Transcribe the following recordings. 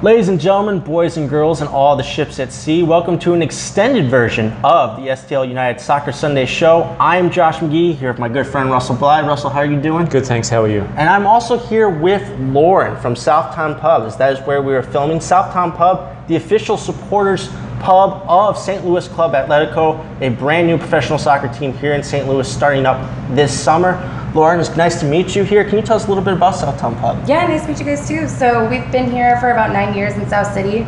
Ladies and gentlemen, boys and girls, and all the ships at sea, welcome to an extended version of the STL United Soccer Sunday Show. I'm Josh McGee, here with my good friend Russell Blythe. Russell, how are you doing? Good, thanks. How are you? And I'm also here with Lauren from Southtown Pub, as that is where we are filming. Southtown Pub, the official supporters pub of St. Louis Club Atletico, a brand new professional soccer team here in St. Louis starting up this summer. Lauren, it's nice to meet you here. Can you tell us a little bit about Southtown Pub? Yeah, nice to meet you guys too. So we've been here for about 9 years in South City,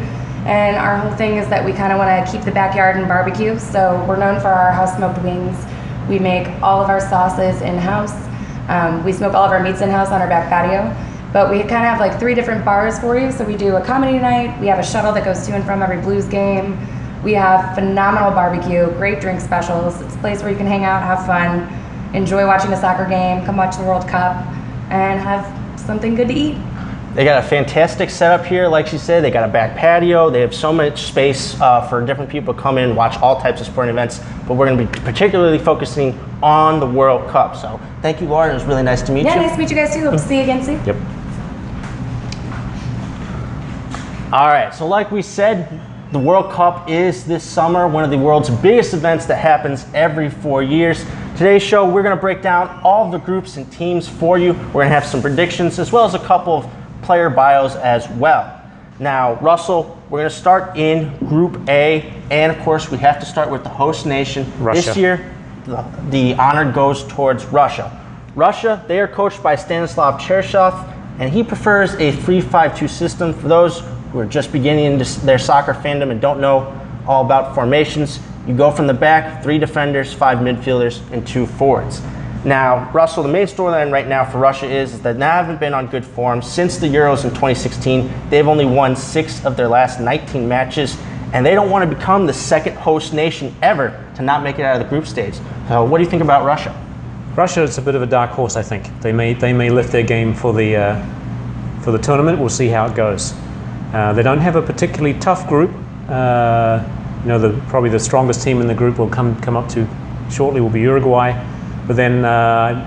and our whole thing is that we kind of want to keep the backyard and barbecue. So we're known for our house smoked wings. We make all of our sauces in-house. We smoke all of our meats in-house on our back patio. But we kind of have like 3 different bars for you. So we do a comedy night. We have a shuttle that goes to and from every Blues game. We have phenomenal barbecue, great drink specials. It's a place where you can hang out, have fun, enjoy watching a soccer game, come watch the World Cup, and have something good to eat. They got a fantastic setup here, like she said. They got a back patio. They have so much space for different people to come in, watch all types of sporting events. But we're going to be particularly focusing on the World Cup. So thank you, Lauren. It was really nice to meet you. Yeah, nice to meet you guys too. Hope to see you again soon. Yep. All right, so like we said, the World Cup is this summer, one of the world's biggest events that happens every 4 years. Today's show, we're going to break down all of the groups and teams for you. We're going to have some predictions as well as a couple of player bios as well. Now, Russell, we're going to start in Group A, and of course, we have to start with the host nation. Russia. This year, the honor goes towards Russia. Russia, they are coached by Stanislav Cherchov, and he prefers a 3-5-2 system. For those who are just beginning their soccer fandom and don't know all about formations, you go from the back, 3 defenders, 5 midfielders, and 2 forwards. Now, Russell, the main storyline right now for Russia is that they haven't been on good form since the Euros in 2016. They've only won 6 of their last 19 matches, and they don't want to become the second host nation ever to not make it out of the group stage. So what do you think about Russia? Russia is a bit of a dark horse, I think. They may lift their game for the tournament. We'll see how it goes. They don't have a particularly tough group. Probably the strongest team in the group will come up to shortly will be Uruguay, but then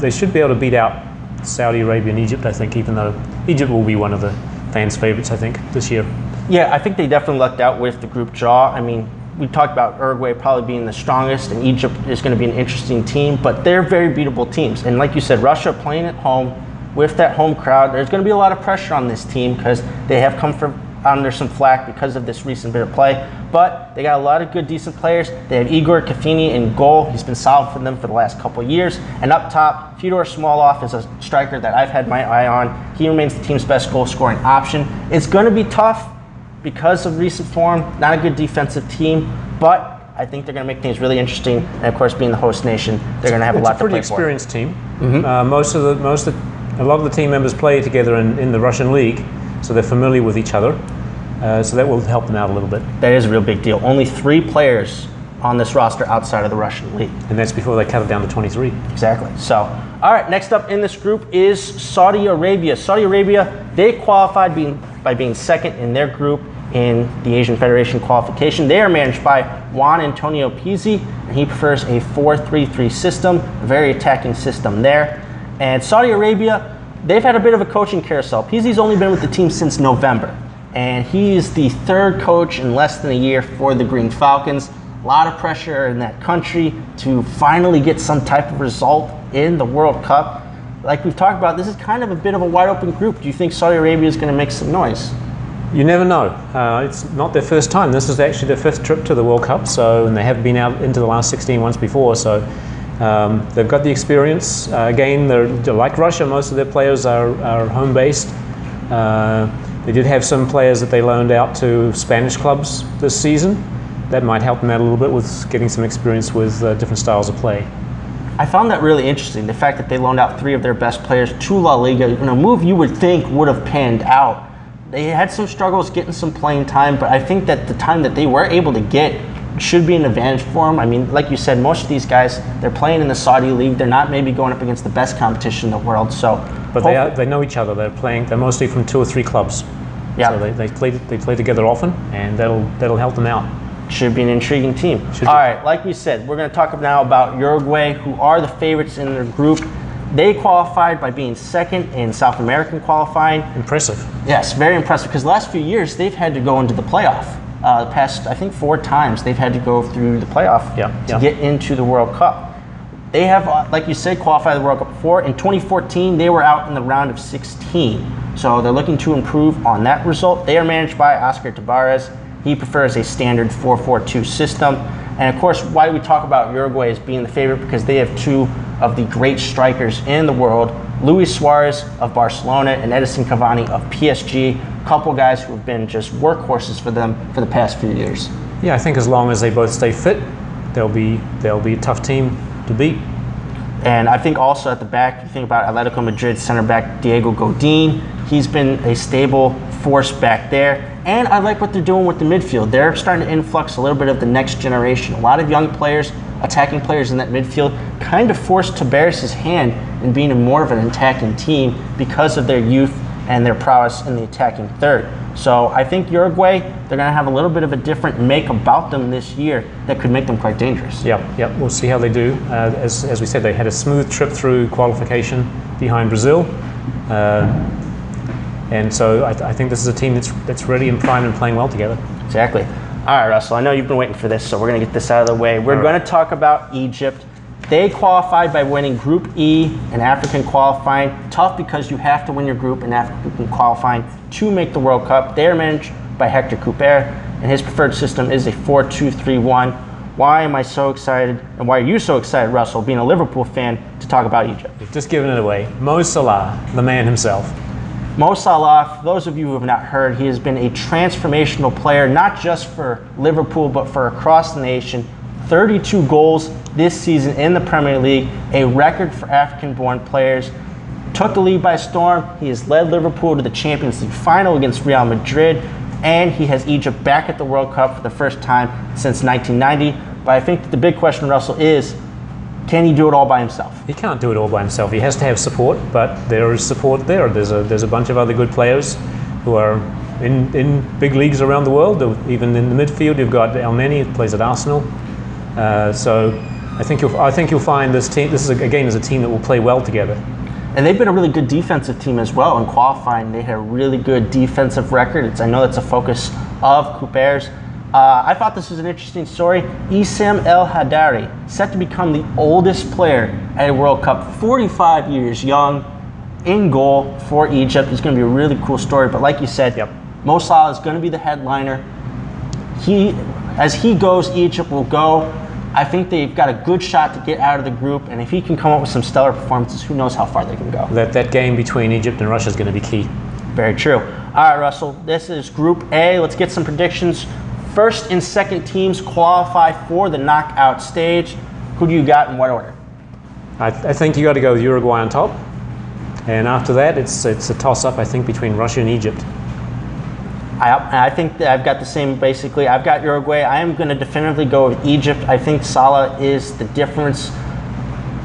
they should be able to beat out Saudi Arabia and Egypt, I think, even though Egypt will be one of the fans' favorites, I think, this year. Yeah, I think they definitely lucked out with the group draw. I mean, we talked about Uruguay probably being the strongest, and Egypt is going to be an interesting team, but they're very beatable teams. And like you said, Russia playing at home with that home crowd, there's going to be a lot of pressure on this team because they have come under some flack because of this recent bit of play, but they got a lot of good, decent players. They have Igor Kafini in goal. He's been solid for them for the last couple of years. And up top, Fyodor Smolov is a striker that I've had my eye on. He remains the team's best goal-scoring option. It's going to be tough because of recent form. Not a good defensive team, but I think they're going to make things really interesting. And of course, being the host nation, they're going to have a lot to play for. It's a pretty experienced team. Mm-hmm. A lot of the team members play together in the Russian league, so they're familiar with each other. So that will help them out a little bit. That is a real big deal. Only 3 players on this roster outside of the Russian league. And that's before they cut it down to 23. Exactly. So, all right, next up in this group is Saudi Arabia. Saudi Arabia, they qualified by being second in their group in the Asian Federation qualification. They are managed by Juan Antonio Pizzi, and he prefers a 4-3-3 system, a very attacking system there. And Saudi Arabia, they've had a bit of a coaching carousel. Pizzi's only been with the team since November, and he is the 3rd coach in less than a year for the Green Falcons. A lot of pressure in that country to finally get some type of result in the World Cup. Like we've talked about, this is kind of a bit of a wide open group. Do you think Saudi Arabia is going to make some noise? You never know. It's not their first time. This is actually their 5th trip to the World Cup, and they have been out into the last 16 once before, so they've got the experience. Again, they're like Russia, most of their players are home-based. They did have some players that they loaned out to Spanish clubs this season. That might help them out a little bit with getting some experience with different styles of play. I found that really interesting, the fact that they loaned out 3 of their best players to La Liga, in a move you would think would have panned out. They had some struggles getting some playing time, but I think that the time that they were able to get should be an advantage for them. I mean, like you said, most of these guys, they're playing in the Saudi league. They're not maybe going up against the best competition in the world. So, but they know each other. They're mostly from 2 or 3 clubs. Yeah. So they play together often, and that'll help them out. Should be an intriguing team. All right, like we said, we're going to talk now about Uruguay, who are the favorites in their group. They qualified by being second in South American qualifying. Impressive. Yes, very impressive, because the last few years they've had to go into the playoff. The past, I think, 4 times they've had to go through the playoff to get into the World Cup. They have, like you said, qualified the World Cup before. In 2014, they were out in the round of 16. So they're looking to improve on that result. They are managed by Oscar Tabarez. He prefers a standard 4-4-2 system. And of course, why we talk about Uruguay as being the favorite, because they have 2 of the great strikers in the world, Luis Suarez of Barcelona and Edison Cavani of PSG. A couple guys who have been just workhorses for them for the past few years. Yeah, I think as long as they both stay fit, they'll be a tough team to beat. And I think also at the back, you think about Atletico Madrid center back Diego Godin. He's been a stable force back there. And I like what they're doing with the midfield. They're starting to influx a little bit of the next generation. A lot of young players, attacking players in that midfield, kind of forced Tabarez's hand in being more of an attacking team because of their youth and their prowess in the attacking third. So I think Uruguay, they're going to have a little bit of a different make about them this year that could make them quite dangerous. Yeah. We'll see how they do. As we said, they had a smooth trip through qualification behind Brazil. And so I think this is a team that's ready and primed and playing well together. Exactly. All right, Russell, I know you've been waiting for this, so we're going to get this out of the way. We're going to talk about Egypt. They qualified by winning Group E in African qualifying. Tough, because you have to win your group in African qualifying to make the World Cup. They are managed by Hector Couper, and his preferred system is a 4-2-3-1. Why am I so excited, and why are you so excited, Russell, being a Liverpool fan, to talk about Egypt? You've just given it away. Mo Salah, the man himself. Mo Salah, for those of you who have not heard, he has been a transformational player, not just for Liverpool, but for across the nation. 32 goals this season in the Premier League, a record for African-born players. Took the league by storm. He has led Liverpool to the Champions League final against Real Madrid, and he has Egypt back at the World Cup for the first time since 1990. But I think that the big question, Russell, is, can he do it all by himself? He can't do it all by himself. He has to have support, but there is support there. There's a bunch of other good players who are in big leagues around the world. Even in the midfield, you've got El Neni, who plays at Arsenal. So I think you'll find this team. This is a team that will play well together. And they've been a really good defensive team as well in qualifying. They had a really good defensive record. I know that's a focus of Couper's. I thought this was an interesting story. Issam El Hadari, set to become the oldest player at a World Cup, 45 years young, in goal for Egypt. It's going to be a really cool story. But like you said, Mo Salah is going to be the headliner. As he goes, Egypt will go. I think they've got a good shot to get out of the group, and if he can come up with some stellar performances, who knows how far they can go. That game between Egypt and Russia is going to be key. Very true. All right, Russell, this is Group A. Let's get some predictions. First and second teams qualify for the knockout stage. Who do you got in what order? I think you got to go with Uruguay on top, and after that, it's a toss-up, I think, between Russia and Egypt. I think that I've got the same, basically. I've got Uruguay. I am going to definitively go with Egypt. I think Salah is the difference.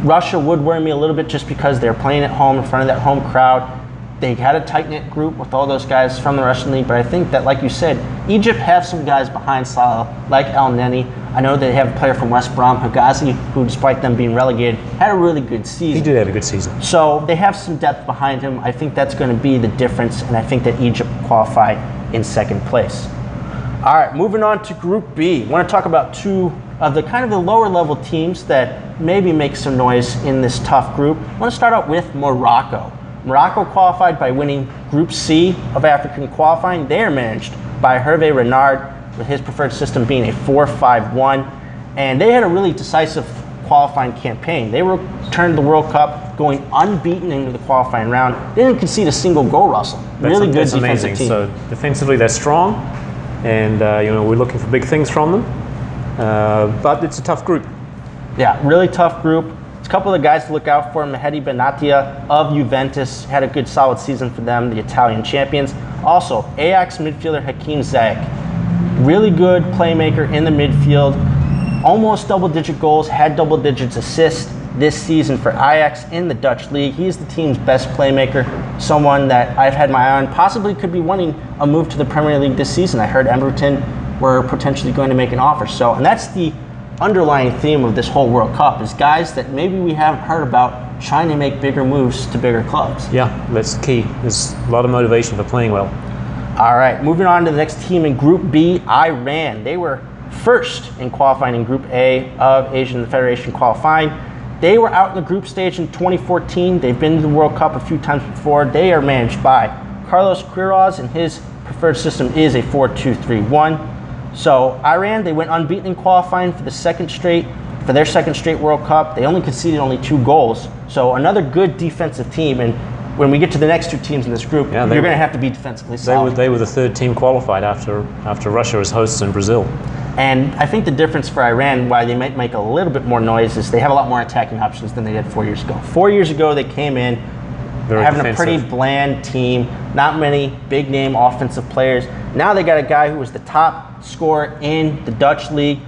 Russia would worry me a little bit just because they're playing at home in front of that home crowd. They had a tight-knit group with all those guys from the Russian league, but I think that, like you said, Egypt have some guys behind Salah, like El Neni. I know they have a player from West Brom, Higazi, who, despite them being relegated, had a really good season. He did have a good season. So they have some depth behind him. I think that's going to be the difference, and I think that Egypt qualify in second place. All right, moving on to Group B. I want to talk about two of the kind of the lower level teams that maybe make some noise in this tough group. I want to start out with Morocco. Morocco qualified by winning Group C of African qualifying. They are managed by Hervé Renard, with his preferred system being a 4-5-1. And they had a really decisive qualifying campaign. They returned the World Cup going unbeaten into the qualifying round. They didn't concede a single goal, Russell. Really good defensive amazing team. So defensively they're strong, and we're looking for big things from them. But it's a tough group. Yeah, really tough group. It's a couple of guys to look out for. Mehdi Benatia of Juventus had a good solid season for them, the Italian champions. Also, Ajax midfielder Hakim Ziyech. Really good playmaker in the midfield. Almost double-digit goals, had double-digit assists this season for Ajax in the Dutch league. He's the team's best playmaker, someone that I've had my eye on, possibly could be wanting a move to the Premier League this season. I heard Everton were potentially going to make an offer. And that's the underlying theme of this whole World Cup, is guys that maybe we haven't heard about trying to make bigger moves to bigger clubs. Yeah, that's key. There's a lot of motivation for playing well. All right, moving on to the next team in Group B, Iran. They were first in qualifying in Group A of Asian Federation qualifying. They were out in the group stage in 2014. They've been to the World Cup a few times before. They are managed by Carlos Quiroz, and his preferred system is a 4-2-3-1. So Iran, they went unbeaten in qualifying for their second straight World Cup. They only conceded 2 goals. So another good defensive team. And when we get to the next 2 teams in this group, you're going to have to be defensively solid. They were the third team qualified after Russia as hosts in Brazil. And I think the difference for Iran, why they might make a little bit more noise, is they have a lot more attacking options than they did 4 years ago. 4 years ago, they came in having a pretty bland team, not many big-name offensive players. Now they got a guy who was the top scorer in the Dutch league,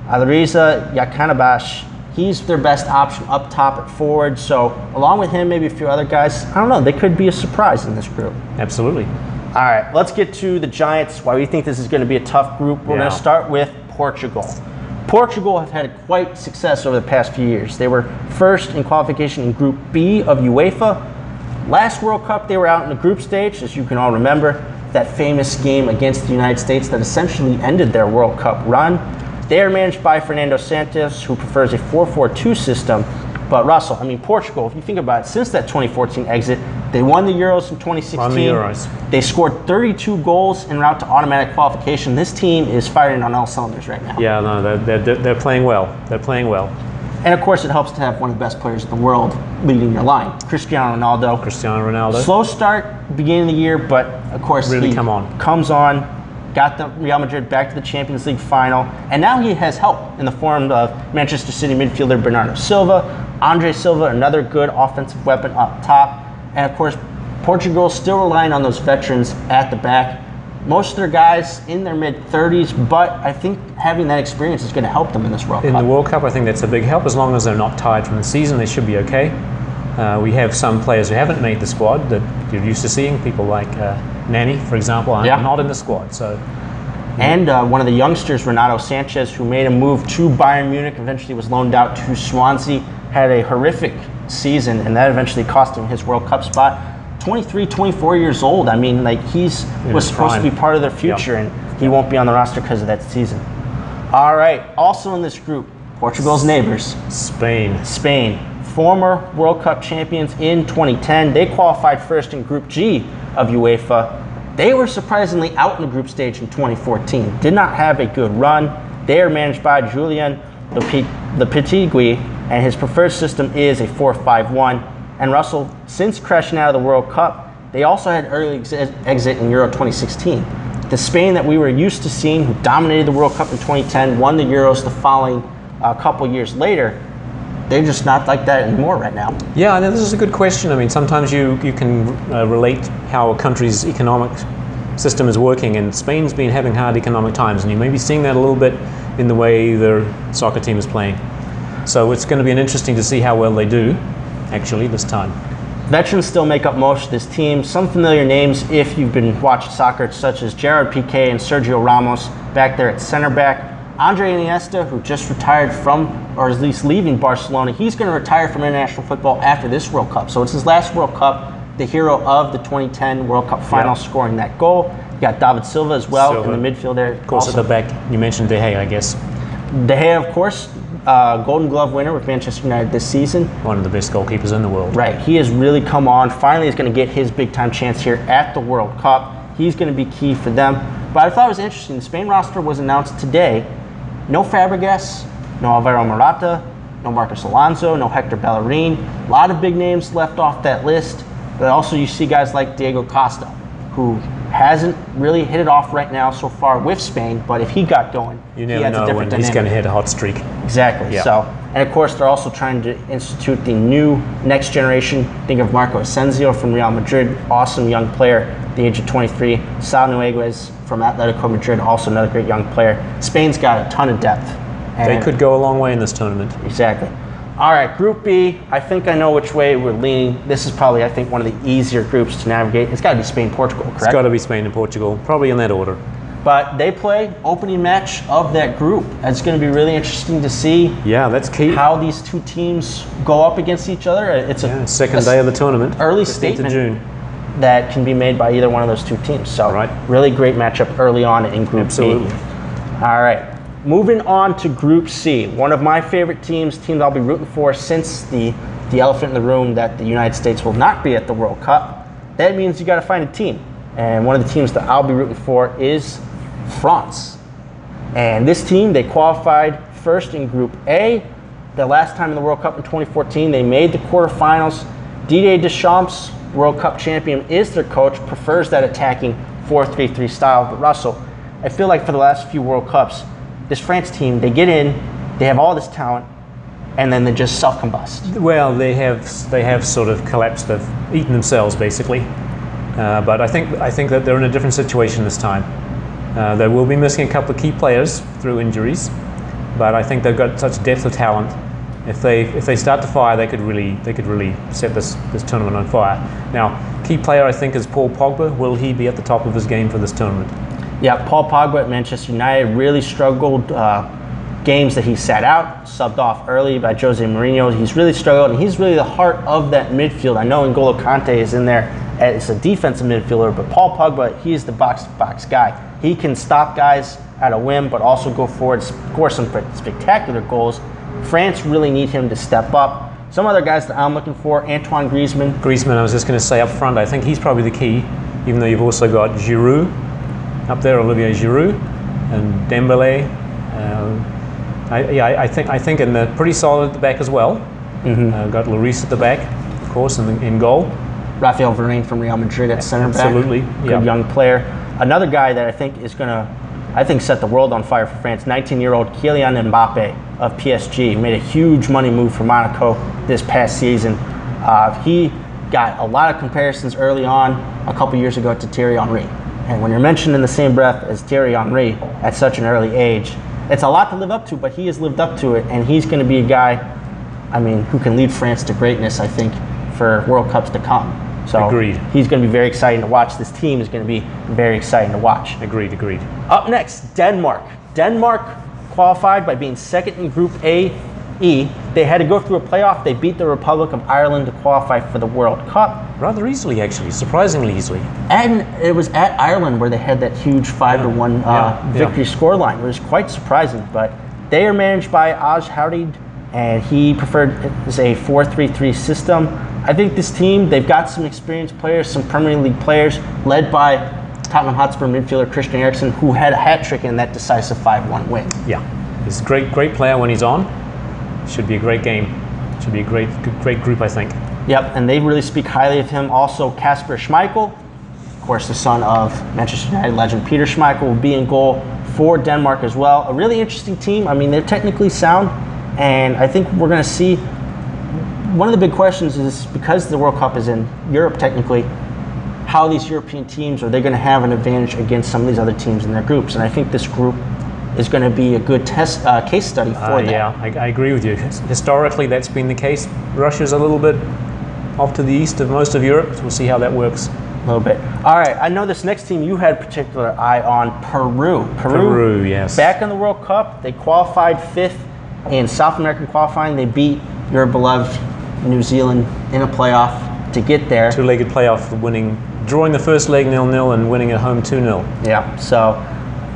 Rgarza Yakanabash. He's their best option up top at forward. So along with him, maybe a few other guys, I don't know, they could be a surprise in this group. Absolutely. All right, let's get to the Giants, why we think this is going to be a tough group. We're going to start with Portugal. Portugal have had quite success over the past few years. They were first in qualification in Group B of UEFA. Last World Cup, they were out in the group stage, as you can all remember, that famous game against the United States that essentially ended their World Cup run. They are managed by Fernando Santos, who prefers a 4-4-2 system. But Russell, I mean, Portugal, if you think about it, since that 2014 exit, they won the Euros in 2016. Won the Euros. They scored 32 goals en route to automatic qualification. This team is firing on all cylinders right now. Yeah, no, they're playing well. They're playing well. And of course, it helps to have one of the best players in the world leading your line, Cristiano Ronaldo. Slow start beginning of the year, but of course really he comes on. Got the Real Madrid back to the Champions League final, and now he has help in the form of Manchester City midfielder Bernardo Silva, Andre Silva, another good offensive weapon up top, and of course, Portugal still relying on those veterans at the back. Most of their guys in their mid-30s, but I think having that experience is going to help them in this World Cup. In the World Cup, I think that's a big help. As long as they're not tired from the season, they should be okay. We have some players who haven't made the squad that you're used to seeing, people like Nani, for example, are not in the squad. So, and one of the youngsters, Renato Sanchez, who made a move to Bayern Munich, eventually was loaned out to Swansea, had a horrific season, and that eventually cost him his World Cup spot. 23, 24 years old. I mean, like, was supposed to be part of their future, and he won't be on the roster because of that season. All right, also in this group, Portugal's neighbors. Spain. Former World Cup champions in 2010. They qualified first in Group G of UEFA. They were surprisingly out in the group stage in 2014. Did not have a good run. They are managed by Julian Lopetegui, and his preferred system is a 4-5-1. And Russell, since crashing out of the World Cup, they also had early exit in Euro 2016. The Spain that we were used to seeing, who dominated the World Cup in 2010, won the Euros the following couple years later, they're just not like that anymore right now. Yeah, and this is a good question. I mean, sometimes you can relate how a country's economic system is working, and Spain's been having hard economic times, and you may be seeing that a little bit in the way their soccer team is playing. So it's going to be interesting to see how well they do, actually, this time. Veterans still make up most of this team. Some familiar names, if you've been watching soccer, such as Gerard Piqué and Sergio Ramos back there at center back. Andre Iniesta, who just retired from, or at least leaving Barcelona, he's going to retire from international football after this World Cup. So it's his last World Cup, the hero of the 2010 World Cup final, scoring that goal. You got David Silva as well in the midfield there. Of course, at the back, you mentioned De Gea, I guess. De Gea, of course, Golden Glove winner with Manchester United this season. One of the best goalkeepers in the world. Right. He has really come on. Finally, he's going to get his big-time chance here at the World Cup. He's going to be key for them. But I thought it was interesting. The Spain roster was announced today. No Fabregas, no Alvaro Morata, no Marcos Alonso, no Hector Bellerin. A lot of big names left off that list. But also you see guys like Diego Costa, who hasn't really hit it off right now so far with Spain, but if he got going, you never know when he's going to hit a hot streak. Exactly. Yeah. So, and of course, they're also trying to institute the new next generation. Think of Marco Asensio from Real Madrid, awesome young player at the age of 23. Sal Nueguez from Atletico Madrid, also another great young player. Spain's got a ton of depth. They could go a long way in this tournament. Exactly. All right, Group B, I think I know which way we're leaning. This is probably, I think, one of the easier groups to navigate. It's got to be Spain, Portugal, correct? It's got to be Spain and Portugal, probably in that order. But they play opening match of that group. It's going to be really interesting to see. Yeah, that's key. How these two teams go up against each other. It's a second day of the tournament. Early statement June. That can be made by either one of those two teams. So really great matchup early on in Group Absolutely. B. All right, moving on to Group C. One of my favorite teams I'll be rooting for since the elephant in the room that the United States will not be at the World Cup. That means you got to find a team. And one of the teams that I'll be rooting for is France. And this team, they qualified first in Group A. The last time in the World Cup in 2014, they made the quarterfinals. Didier Deschamps, World Cup champion, is their coach, prefers that attacking 4-3-3 style. But Russell, I feel like for the last few World Cups, this France team, they get in, they have all this talent, and then they just self-combust. Well, they have sort of collapsed. They've eaten themselves, basically. But I think that they're in a different situation this time. They will be missing a couple of key players through injuries, but I think they've got such depth of talent. If they start to fire, they could really set this tournament on fire. Now, key player I think is Paul Pogba. Will he be at the top of his game for this tournament? Yeah, Paul Pogba at Manchester United really struggled. Games that he sat out, subbed off early by Jose Mourinho. He's really struggled, and he's really the heart of that midfield. I know N'Golo Kante is in there as a defensive midfielder, but Paul Pogba, he's the box-to-box guy. He can stop guys at a whim, but also go forward, score some spectacular goals. France really need him to step up. Some other guys that I'm looking for, Antoine Griezmann. Griezmann, I was just going to say up front, I think he's probably the key, even though you've also got Giroud up there, Olivier Giroud, and Dembélé. I think in the pretty solid at the back as well. Got Lloris at the back, of course, in goal. Raphael Varane from Real Madrid at center back. Absolutely, good young player. Another guy that I think is going to, set the world on fire for France. 19-year-old Kylian Mbappe of PSG made a huge money move for Monaco this past season. He got a lot of comparisons early on a couple years ago to Thierry Henry. And when you're mentioned in the same breath as Thierry Henry at such an early age, it's a lot to live up to, but he has lived up to it, and he's going to be a guy, who can lead France to greatness, I think, for World Cups to come. So Agreed. He's going to be very exciting to watch. This team is going to be very exciting to watch. Agreed. Up next, Denmark. Denmark qualified by being second in Group A. They had to go through a playoff. They beat the Republic of Ireland to qualify for the World Cup. Rather easily, actually, surprisingly easily. And it was at Ireland where they had that huge 5-1 victory scoreline. It was quite surprising, but they are managed by Aj Harid, and he preferred a 4-3-3 system. I think this team, they've got some experienced players, some Premier League players, led by Tottenham Hotspur midfielder Christian Eriksen, who had a hat trick in that decisive 5-1 win. Yeah, he's a great player when he's on. Should be a great game. Should be a great group, I think. Yep, and they really speak highly of him. Also, Kasper Schmeichel, of course, the son of Manchester United legend Peter Schmeichel, will be in goal for Denmark as well. A really interesting team. They're technically sound, and I think we're going to see. One of the big questions is, because the World Cup is in Europe technically, how these European teams, are they going to have an advantage against some of these other teams in their groups? And I think this group is going to be a good case study for that. Yeah, I agree with you. Historically, that's been the case. Russia's a little bit off to the east of most of Europe. So we'll see how that works. A little bit. All right, I know this next team you had particular eye on, Peru. Peru, yes. Back in the World Cup, they qualified fifth in South American qualifying. They beat your beloved New Zealand in a playoff to get there. Two-legged playoff, drawing the first leg 0-0 and winning at home 2-0. Yeah, so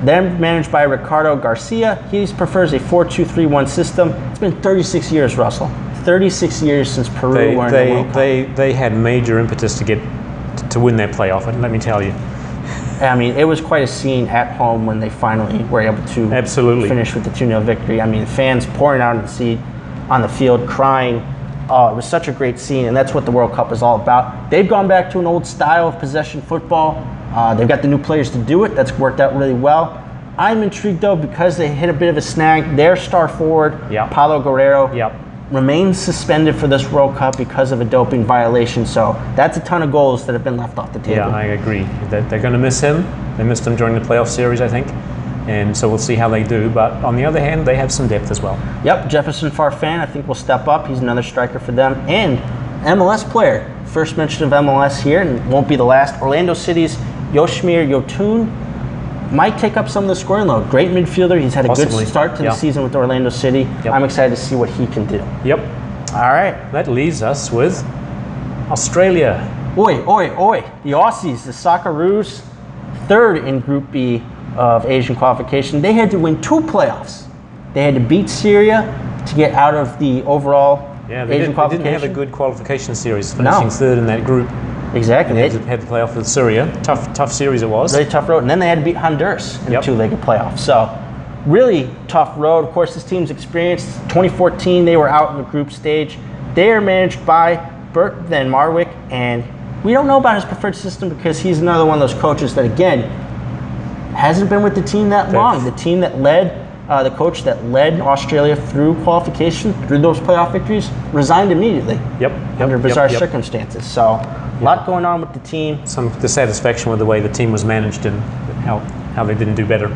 they're managed by Ricardo Garcia. He prefers a 4-2-3-1 system. It's been 36 years, Russell. 36 years since Peru were in the World Cup. They had major impetus to win that playoff, let me tell you. It was quite a scene at home when they finally were able to finish with the 2-0 victory. Fans pouring out on the field, crying. Oh, it was such a great scene, and that's what the World Cup is all about. They've gone back to an old style of possession football. They've got the new players to do it. That's worked out really well. I'm intrigued, though, because they hit a bit of a snag. Their star forward, Paulo Guerrero, remains suspended for this World Cup because of a doping violation. So that's a ton of goals that have been left off the table. Yeah, I agree. They're going to miss him. They missed him during the playoff series, I think. And so we'll see how they do. But on the other hand, they have some depth as well. Yep, Jefferson Farfan, I think, will step up. He's another striker for them. And MLS player. First mention of MLS here, and won't be the last. Orlando City's Yoshimir Yotun. might take up some of the scoring load. Great midfielder. He's had a Possibly. good start to the season with Orlando City. Yep. I'm excited to see what he can do. Yep. All right. That leaves us with Australia. Oi. The Aussies, the Socceroos, third in Group B of Asian qualification. They had to win 2 playoffs. They had to beat Syria to get out of the overall Asian qualification. They didn't have a good qualification series, finishing third in that group. Exactly. They had to play off with Syria. Tough series it was. Very tough road. And then they had to beat Honduras in a 2-legged playoff. So really tough road. Of course, this team's experienced. 2014, they were out in the group stage. They are managed by Bert Van Marwijk, and we don't know about his preferred system because he's another one of those coaches that, again, hasn't been with the team that long. The team that led, the coach that led Australia through qualification, through those playoff victories, resigned immediately. Under bizarre circumstances. So a lot going on with the team. Some dissatisfaction with the way the team was managed and how they didn't do better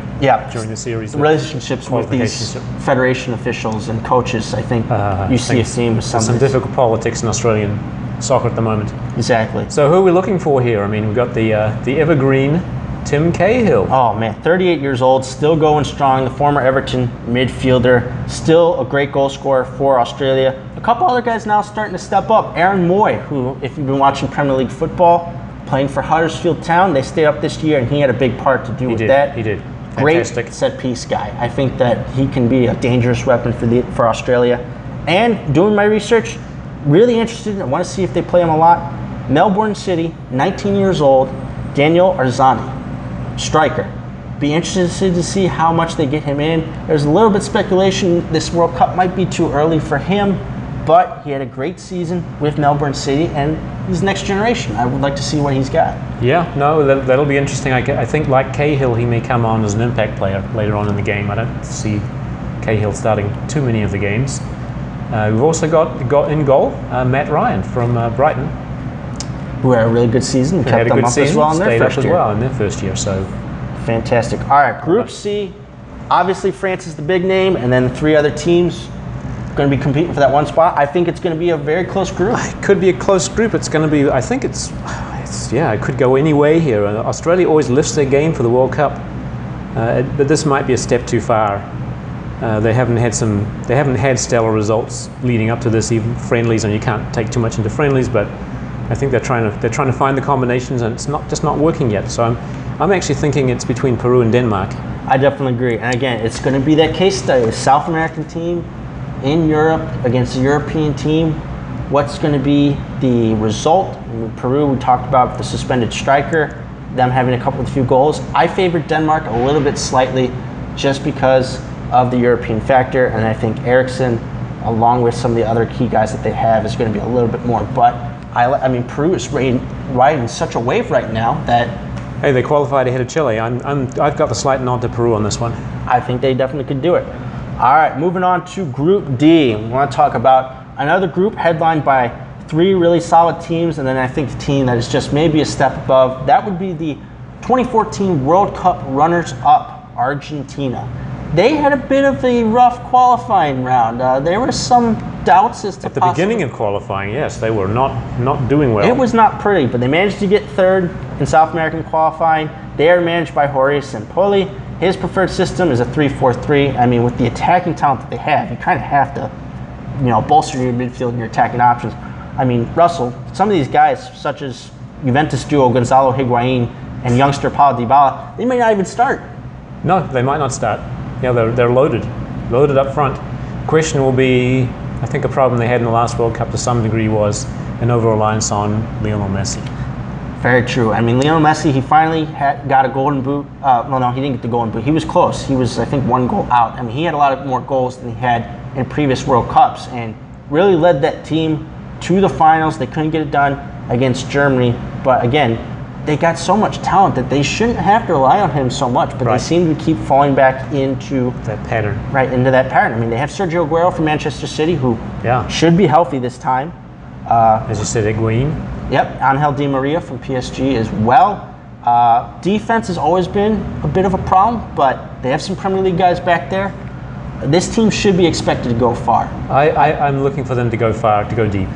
during the series. The relationships with these federation officials and coaches, I think you see a theme with some difficult politics in Australian soccer at the moment. Exactly. So who are we looking for here? I mean, we've got the evergreen Tim Cahill. Oh man, 38 years old, still going strong. The former Everton midfielder, still a great goal scorer for Australia. A couple other guys now starting to step up. Aaron Moy, who, if you've been watching Premier League football, playing for Huddersfield Town, they stayed up this year, and he had a big part to do with that. He did. Great set piece guy. I think that he can be a dangerous weapon for Australia. And doing my research, really interested. I want to see if they play him a lot. Melbourne City, 19 years old, Daniel Arzani. Striker. Be interested to see how much they get him in. There's a little bit of speculation this World Cup might be too early for him, but he had a great season with Melbourne City, and he's next generation. I would like to see what he's got. Yeah, no, that'll be interesting. I think like Cahill, he may come on as an impact player later on in the game. I don't see Cahill starting too many of the games. We've also got in goal Matt Ryan from Brighton. Who had a really good season, kept them up as well in their first year. So fantastic. All right, Group C. Obviously, France is the big name, and then the 3 other teams going to be competing for that one spot. I think it's going to be a very close group. It could be a close group. It's going to be. I think it's it could go any way here. Australia always lifts their game for the World Cup, but this might be a step too far. They haven't had stellar results leading up to this, even friendlies, and you can't take too much into friendlies, but I think they're trying to find the combinations, and it's not working yet. So I'm actually thinking it's between Peru and Denmark. I definitely agree. And again, it's going to be that case study: a South American team in Europe against a European team. What's going to be the result? In Peru, we talked about the suspended striker, them having a few goals. I favored Denmark a little bit slightly, just because of the European factor, and I think Eriksson, along with some of the other key guys that they have, is going to be a little bit more. But I mean, Peru is riding such a wave right now that. Hey, they qualified ahead of Chile. I've got the slight nod to Peru on this one. I think they definitely could do it. All right, moving on to Group D. We want to talk about another group headlined by 3 really solid teams, and then I think the team that is just maybe a step above. That would be the 2014 World Cup runners-up, Argentina. They had a bit of a rough qualifying round. There were some doubts as to at the beginning of qualifying. Yes, they were not doing well. It was not pretty, but they managed to get third in South American qualifying. They are managed by Jorge Sampaoli. His preferred system is a 3-4-3. I mean, with the attacking talent that they have, you kind of have to, bolster your midfield and your attacking options. I mean, Russell, some of these guys, such as Juventus duo Gonzalo Higuain and youngster Paulo Dybala, they may not even start. No, they might not start. Yeah, they're loaded up front. Question will be, I think a problem they had in the last World Cup to some degree was an over-reliance on Lionel Messi. Very true. I mean, Lionel Messi, he finally got a golden boot. No, he didn't get the golden boot. He was close. He was, I think, 1 goal out. I mean, he had a lot more goals than he had in previous World Cups and really led that team to the finals. They couldn't get it done against Germany. But again, they got so much talent that they shouldn't have to rely on him so much, but they seem to keep falling back into that pattern. Right, into that pattern. I mean, they have Sergio Aguero from Manchester City, who should be healthy this time. As you said, Higuain. Yep, Angel Di Maria from PSG as well. Defense has always been a bit of a problem, but they have some Premier League guys back there. This team should be expected to go far. I'm looking for them to go far, to go deep.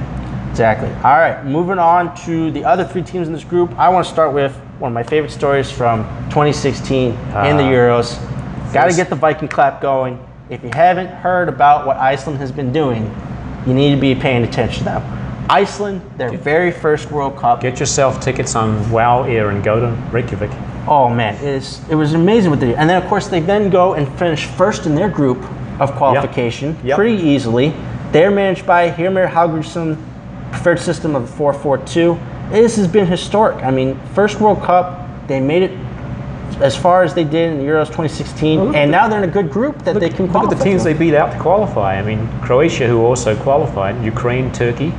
Exactly. All right, moving on to the other 3 teams in this group. I want to start with one of my favorite stories from 2016 in the Euros. Got to get the Viking clap going. If you haven't heard about what Iceland has been doing, you need to be paying attention to them. Iceland, their very first World Cup. Get yourself tickets on WoW Air and go to Reykjavik. Oh man, it was amazing what they did. And then of course they then go and finish first in their group of qualification pretty easily. They're managed by Heimir Hallgrímsson, preferred system of 4-4-2. This has been historic. I mean, first World Cup, they made it as far as they did in the Euros 2016, and now they're in a good group that they can qualify. Look at the teams they beat out to qualify. I mean, Croatia, who also qualified, Ukraine, Turkey,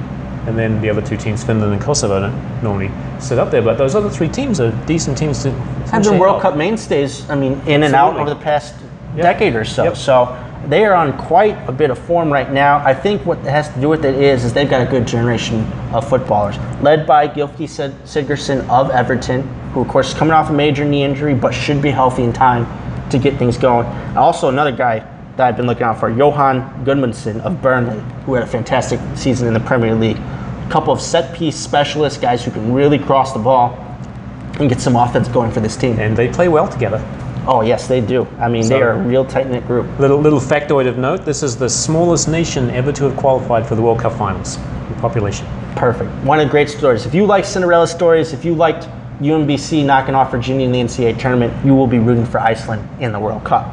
and then the other 2 teams, Finland and Kosovo, don't normally sit up there. But those other 3 teams are decent teams to have been World Cup mainstays, I mean, in and out over the past decade or so. So they are on quite a bit of form right now. I think what has to do with it is they've got a good generation of footballers, led by Gylfi Sigurdsson of Everton, who of course is coming off a major knee injury, but should be healthy in time to get things going. Also, another guy that I've been looking out for, Johan Gudmundsson of Burnley, who had a fantastic season in the Premier League. A couple of set-piece specialists, guys who can really cross the ball and get some offense going for this team. And they play well together. Oh, yes, they do. I mean, they are a real tight-knit group. Little factoid of note, this is the smallest nation ever to have qualified for the World Cup finals in population. Perfect. One of the great stories. If you like Cinderella stories, if you liked UMBC knocking off Virginia in the NCAA tournament, you will be rooting for Iceland in the World Cup.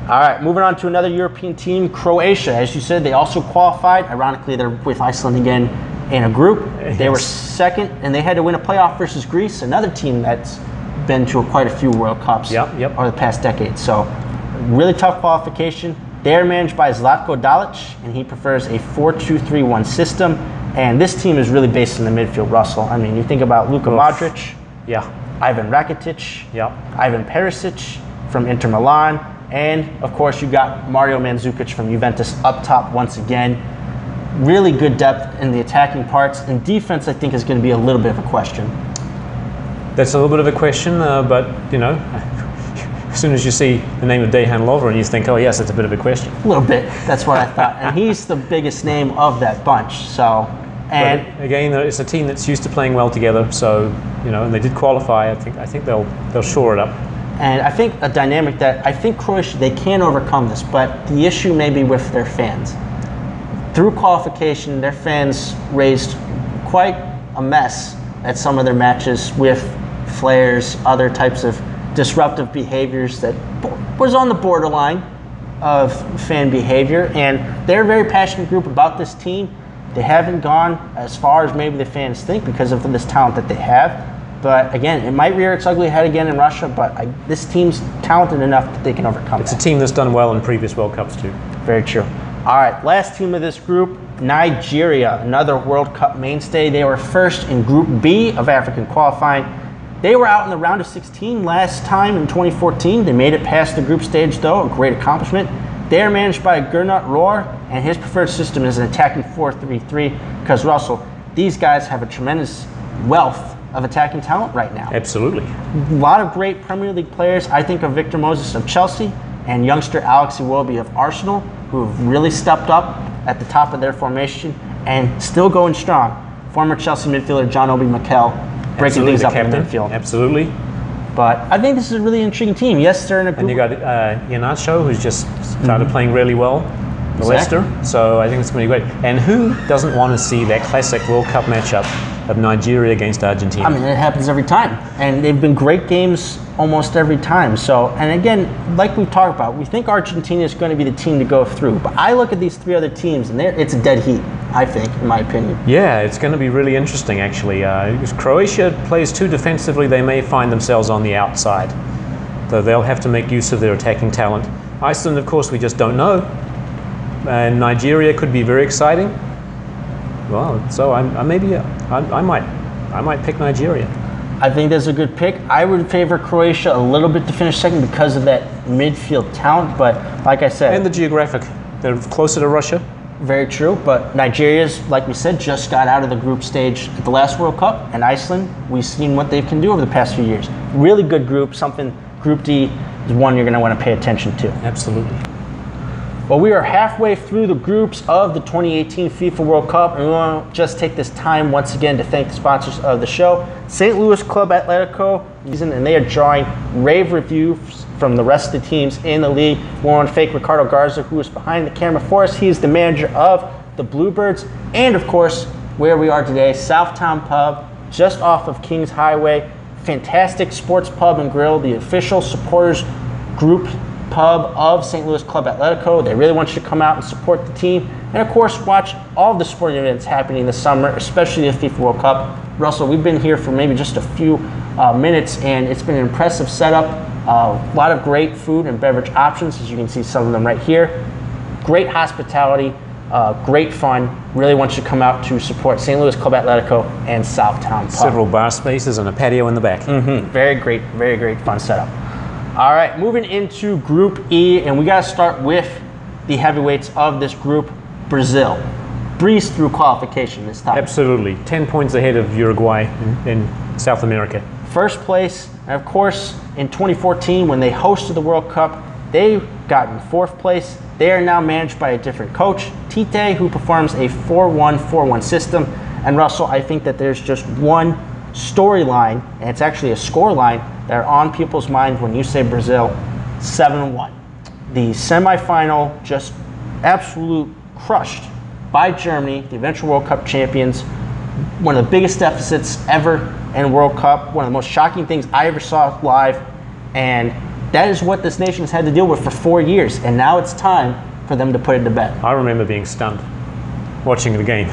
All right, moving on to another European team, Croatia. As you said, they also qualified. Ironically, they're with Iceland again in a group. They were second, and they had to win a playoff versus Greece, another team that's been to quite a few World Cups over the past decade. So really tough qualification. They're managed by Zlatko Dalic, and he prefers a 4-2-3-1 system. And this team is really based in the midfield, Russell. I mean, you think about Luka Modric, Ivan Rakitic, Ivan Perisic from Inter Milan, and of course you got Mario Mandzukic from Juventus up top once again. Really good depth in the attacking parts, and defense I think is going to be a little bit of a question. That's a little bit of a question, but you know, as soon as you see the name of Dejan Lovren, you think, oh yes, it's a bit of a question. A little bit, that's what I thought. And he's the biggest name of that bunch. So, and but again, it's a team that's used to playing well together. So, you know, and they did qualify. I think they'll shore it up. And I think a dynamic that I think Croatia, they can overcome this, but the issue may be with their fans. Through qualification, their fans raised quite a mess at some of their matches with flares, other types of disruptive behaviors that was on the borderline of fan behavior. And they're a very passionate group about this team. They haven't gone as far as maybe the fans think because of this talent that they have. But again, it might rear its ugly head again in Russia, but this team's talented enough that they can overcome it. It's a team that's done well in previous World Cups too. Very true. All right, last team of this group, Nigeria, another World Cup mainstay. They were first in Group B of African qualifying. They were out in the round of 16 last time in 2014. They made it past the group stage, though, a great accomplishment. They are managed by Gernot Rohr, and his preferred system is an attacking 4-3-3, because, Russell, these guys have a tremendous wealth of attacking talent right now. Absolutely. A lot of great Premier League players. I think of Victor Moses of Chelsea and youngster Alex Iwobi of Arsenal, who have really stepped up at the top of their formation and still going strong. Former Chelsea midfielder John Obi Mikel breaking things up in the midfield. Absolutely. But I think this is a really intriguing team. Yes, they're in a group. And you got Iheanacho, who's just started playing really well for Leicester. So I think it's going to be great. And who doesn't want to see that classic World Cup matchup of Nigeria against Argentina? I mean, it happens every time. And they've been great games almost every time. So, and again, like we've talked about, we think Argentina is going to be the team to go through. But I look at these 3 other teams, and it's a dead heat, I think, in my opinion. Yeah, it's going to be really interesting, actually. If Croatia plays too defensively, they may find themselves on the outside. Though they'll have to make use of their attacking talent. Iceland, of course, we just don't know. And Nigeria could be very exciting. Well, so I might pick Nigeria. I think that's a good pick. I would favor Croatia a little bit to finish second because of that midfield talent, but like I said... And the geographic. They're closer to Russia. Very true, but Nigeria's, like we said, just got out of the group stage at the last World Cup, and Iceland, we've seen what they can do over the past few years. Really good group, something Group D is one you're going to want to pay attention to. Absolutely. Well, we are halfway through the groups of the 2018 FIFA World Cup, and we want to just take this time once again to thank the sponsors of the show, St. Louis Club Atletico, and they are drawing rave reviews from the rest of the teams in the league. We want to thank rgarza, who is behind the camera for us. He is the manager of the Bluebirds, and of course, where we are today, Southtown Pub, just off of Kings Highway. Fantastic sports pub and grill, the official supporters group pub of St. Louis Club Atletico. They really want you to come out and support the team, and of course watch all the sporting events happening this summer, especially the FIFA World Cup. Russell, we've been here for maybe just a few minutes, and it's been an impressive setup. A lot of great food and beverage options, as you can see some of them right here. Great hospitality, great fun. Really want you to come out to support St. Louis Club Atletico and Southtown Pub. Several bar spaces and a patio in the back. Very great fun setup. All right, moving into Group E, and we got to start with the heavyweights of this group. Brazil breezed through qualification this time. Absolutely, 10 points ahead of Uruguay in South America. First place, and of course, in 2014, when they hosted the World Cup, they got in 4th place. They are now managed by a different coach, Tite, who performs a 4-1-4-1 system. And Russell, I think that there's just one storyline, and it's actually a score line, that are on people's minds when you say Brazil. 7-1. The semifinal, just absolute crushed by Germany, the eventual World Cup champions. One of the biggest deficits ever in World Cup. One of the most shocking things I ever saw live. And that is what this nation's had to deal with for 4 years. And now it's time for them to put it to bed. I remember being stunned watching the game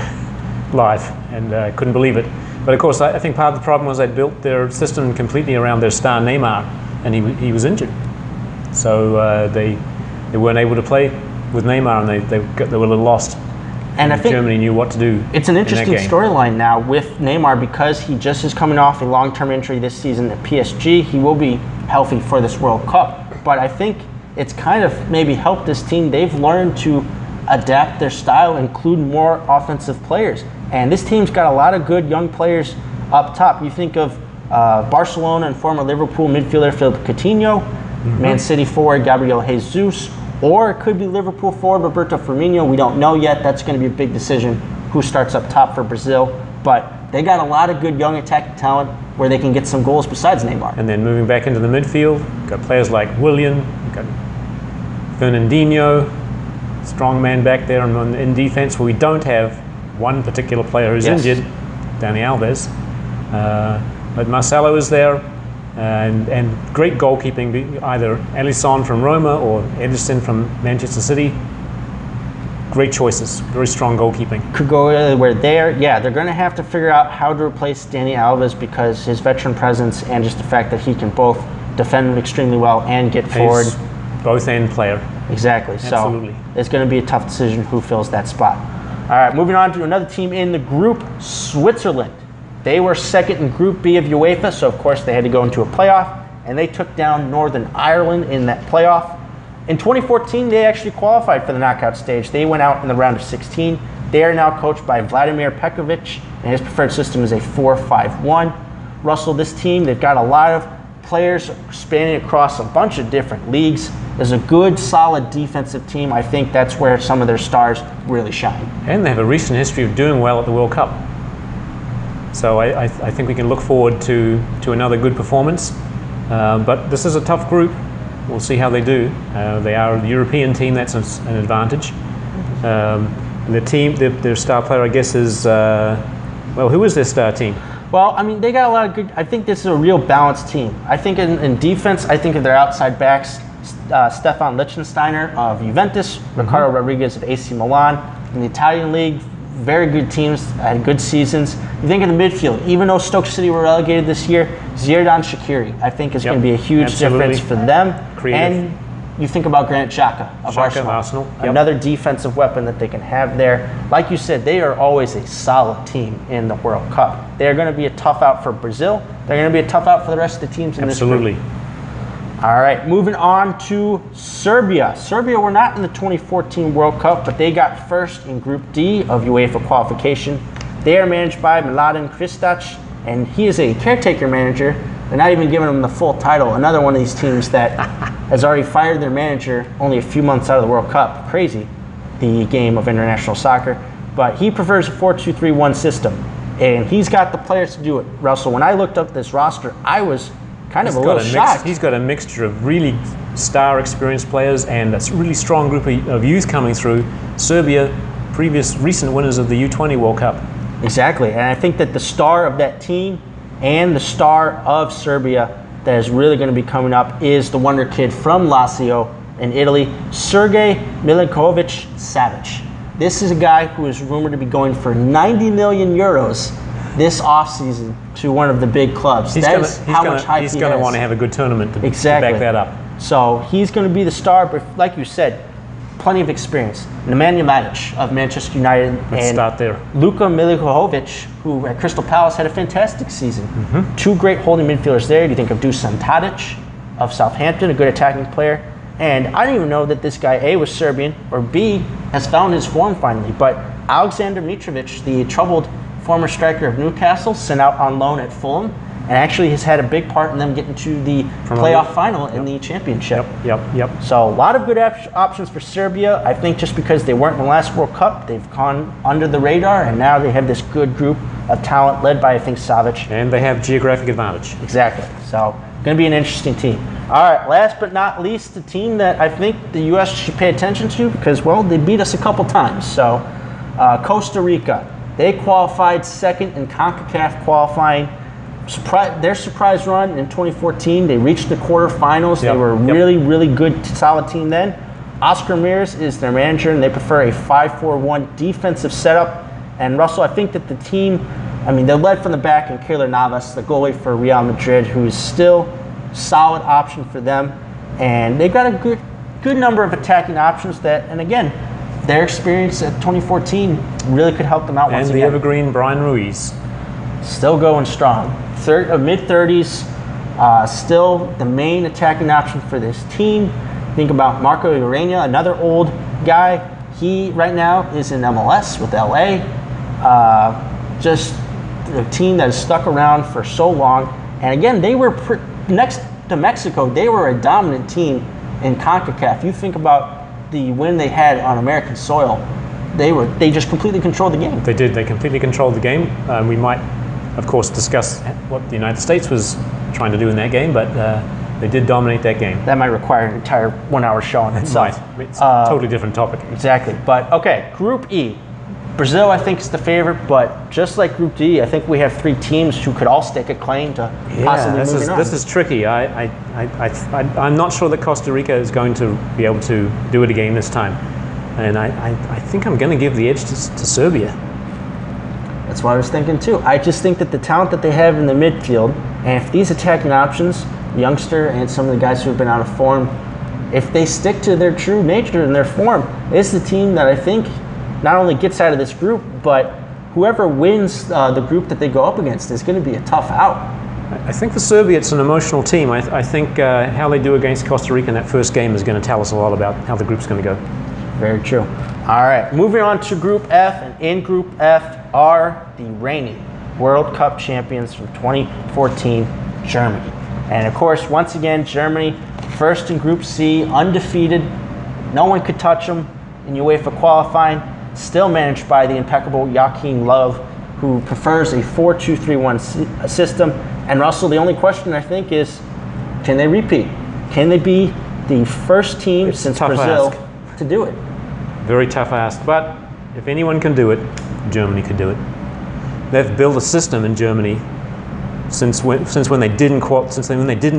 live, and couldn't believe it. But of course, I think part of the problem was they built their system completely around their star Neymar, and he was injured. So they weren't able to play with Neymar, and they were a little lost. And I think Germany knew what to do. It's an interesting storyline now with Neymar, because he just is coming off a long-term injury this season at PSG. He will be healthy for this World Cup. But I think it's kind of maybe helped this team. They've learned to adapt their style, include more offensive players. And this team's got a lot of good young players up top. You think of Barcelona and former Liverpool midfielder Philippe Coutinho, Man City forward Gabriel Jesus, or it could be Liverpool forward Roberto Firmino. We don't know yet. That's going to be a big decision who starts up top for Brazil. But they got a lot of good young attacking talent where they can get some goals besides Neymar. And then moving back into the midfield, you've got players like Willian, you've got Fernandinho, strong man back there. And in defense, where we don't have one particular player who's injured, Dani Alves. But Marcelo is there, and great goalkeeping, either Alisson from Roma or Edison from Manchester City. Great choices, very strong goalkeeping. Could go anywhere there. Yeah, they're going to have to figure out how to replace Dani Alves, because his veteran presence and just the fact that he can both defend extremely well and get forward. Both end player. Exactly. Absolutely. So it's going to be a tough decision who fills that spot. All right, moving on to another team in the group, Switzerland. They were second in Group B of UEFA, so of course they had to go into a playoff, and they took down Northern Ireland in that playoff. In 2014, they actually qualified for the knockout stage. They went out in the round of 16. They are now coached by Vladimir Pekovic, and his preferred system is a 4-5-1. Russell, this team, they've got a lot of players spanning across a bunch of different leagues. There's a good, solid defensive team. I think that's where some of their stars really shine. And they have a recent history of doing well at the World Cup. So I think we can look forward to another good performance. But this is a tough group. We'll see how they do. They are a European team. That's an advantage. The team, their star player, I guess, is well, who is their star team? Well, I mean, they got a lot of good. I think this is a real balanced team. I think in defense, I think of their outside backs, Stefan Lichtsteiner of Juventus, Ricardo Rodriguez of AC Milan. In the Italian league, very good teams, had good seasons. You think of the midfield, even though Stoke City were relegated this year, Xherdan Shaqiri, I think, is going to be a huge difference for them. Creative. And you think about Granit Xhaka of Arsenal. Another defensive weapon that they can have there. Like you said, they are always a solid team in the World Cup. They're going to be a tough out for Brazil. They're going to be a tough out for the rest of the teams in this group. All right, moving on to Serbia. Serbia were not in the 2014 World Cup, but they got first in Group D of UEFA qualification. They are managed by Mladen Kristac, and he is a caretaker manager They're not even giving them the full title. Another one of these teams that has already fired their manager only a few months out of the World Cup. Crazy, the game of international soccer. But he prefers a 4-2-3-1 system. And he's got the players to do it. Russell, when I looked up this roster, I was kind of a little shocked. He's got a mixture of really star experienced players and a really strong group of youth coming through. Serbia, recent winners of the U20 World Cup. Exactly. And I think that the star of that team and the star of Serbia that is really going to be coming up is the wonder kid from Lazio in Italy, Sergei Milinkovic-Savic. This is a guy who is rumored to be going for 90 million euros this offseason to one of the big clubs. He's going to want to have a good tournament to back that up. So he's going to be the star, but like you said, plenty of experience. Nemanja Matic of Manchester United. Let's start there. Luka Milinkovic, who at Crystal Palace had a fantastic season. Mm-hmm. Two great holding midfielders there. You think of Dusan Tadic of Southampton, a good attacking player. And I didn't even know that this guy, A, was Serbian, or B, has found his form finally. But Aleksandar Mitrovic, the troubled former striker of Newcastle, sent out on loan at Fulham, and actually has had a big part in them getting to the playoff final in the championship. Yep. So a lot of good options for Serbia. I think just because they weren't in the last World Cup, they've gone under the radar, and now they have this good group of talent led by, I think, Savic. And they have geographic advantage. Exactly. So going to be an interesting team. All right, last but not least, the team that I think the U.S. should pay attention to because, well, they beat us a couple times. So Costa Rica, they qualified second in CONCACAF qualifying. Their surprise run in 2014, they reached the quarterfinals. They were really good, solid team then. Oscar Ramirez is their manager, and they prefer a 5-4-1 defensive setup. And Russell, I think that the team, they're led from the back in Keylor Navas, the goalie for Real Madrid, who is still a solid option for them. And they've got a good number of attacking options and again, their experience at 2014 really could help them out once again. And the evergreen Brian Ruiz. Still going strong. Mid-30s, still the main attacking option for this team. Think about Marco Urena, another old guy. He right now is in MLS with LA. Just a team that has stuck around for so long. And again, they were next to Mexico. They were a dominant team in CONCACAF. You think about the win they had on American soil. They just completely controlled the game. They did. They completely controlled the game. We might, of course, discuss what the United States was trying to do in that game, but they did dominate that game. That might require an entire 1 hour show on itself. Right. It's a totally different topic. Exactly. But okay, Group E. Brazil, I think, is the favorite, but just like Group D, I think we have three teams who could all stake a claim to possibly moving on. This is tricky. I'm not sure that Costa Rica is going to be able to do it again this time. And I think I'm going to give the edge to Serbia. That's what I was thinking too. I just think that the talent that they have in the midfield, and if these attacking options, youngster and some of the guys who have been out of form, if they stick to their true nature and their form, it's the team that I think not only gets out of this group, but whoever wins the group that they go up against is going to be a tough out. I think for Serbia, it's an emotional team. I think how they do against Costa Rica in that first game is going to tell us a lot about how the group's going to go. Very true. All right, moving on to Group F, and in Group F are the reigning World Cup champions from 2014, Germany. And of course, once again, Germany, first in Group C, undefeated. No one could touch them in UEFA qualifying. Still managed by the impeccable Joachim Löw, who prefers a 4-2-3-1 system. And Russell, the only question I think is, can they repeat? Can they be the first team since Brazil to do it? Very tough ask, but if anyone can do it, Germany could do it. They've built a system in Germany since when they didn't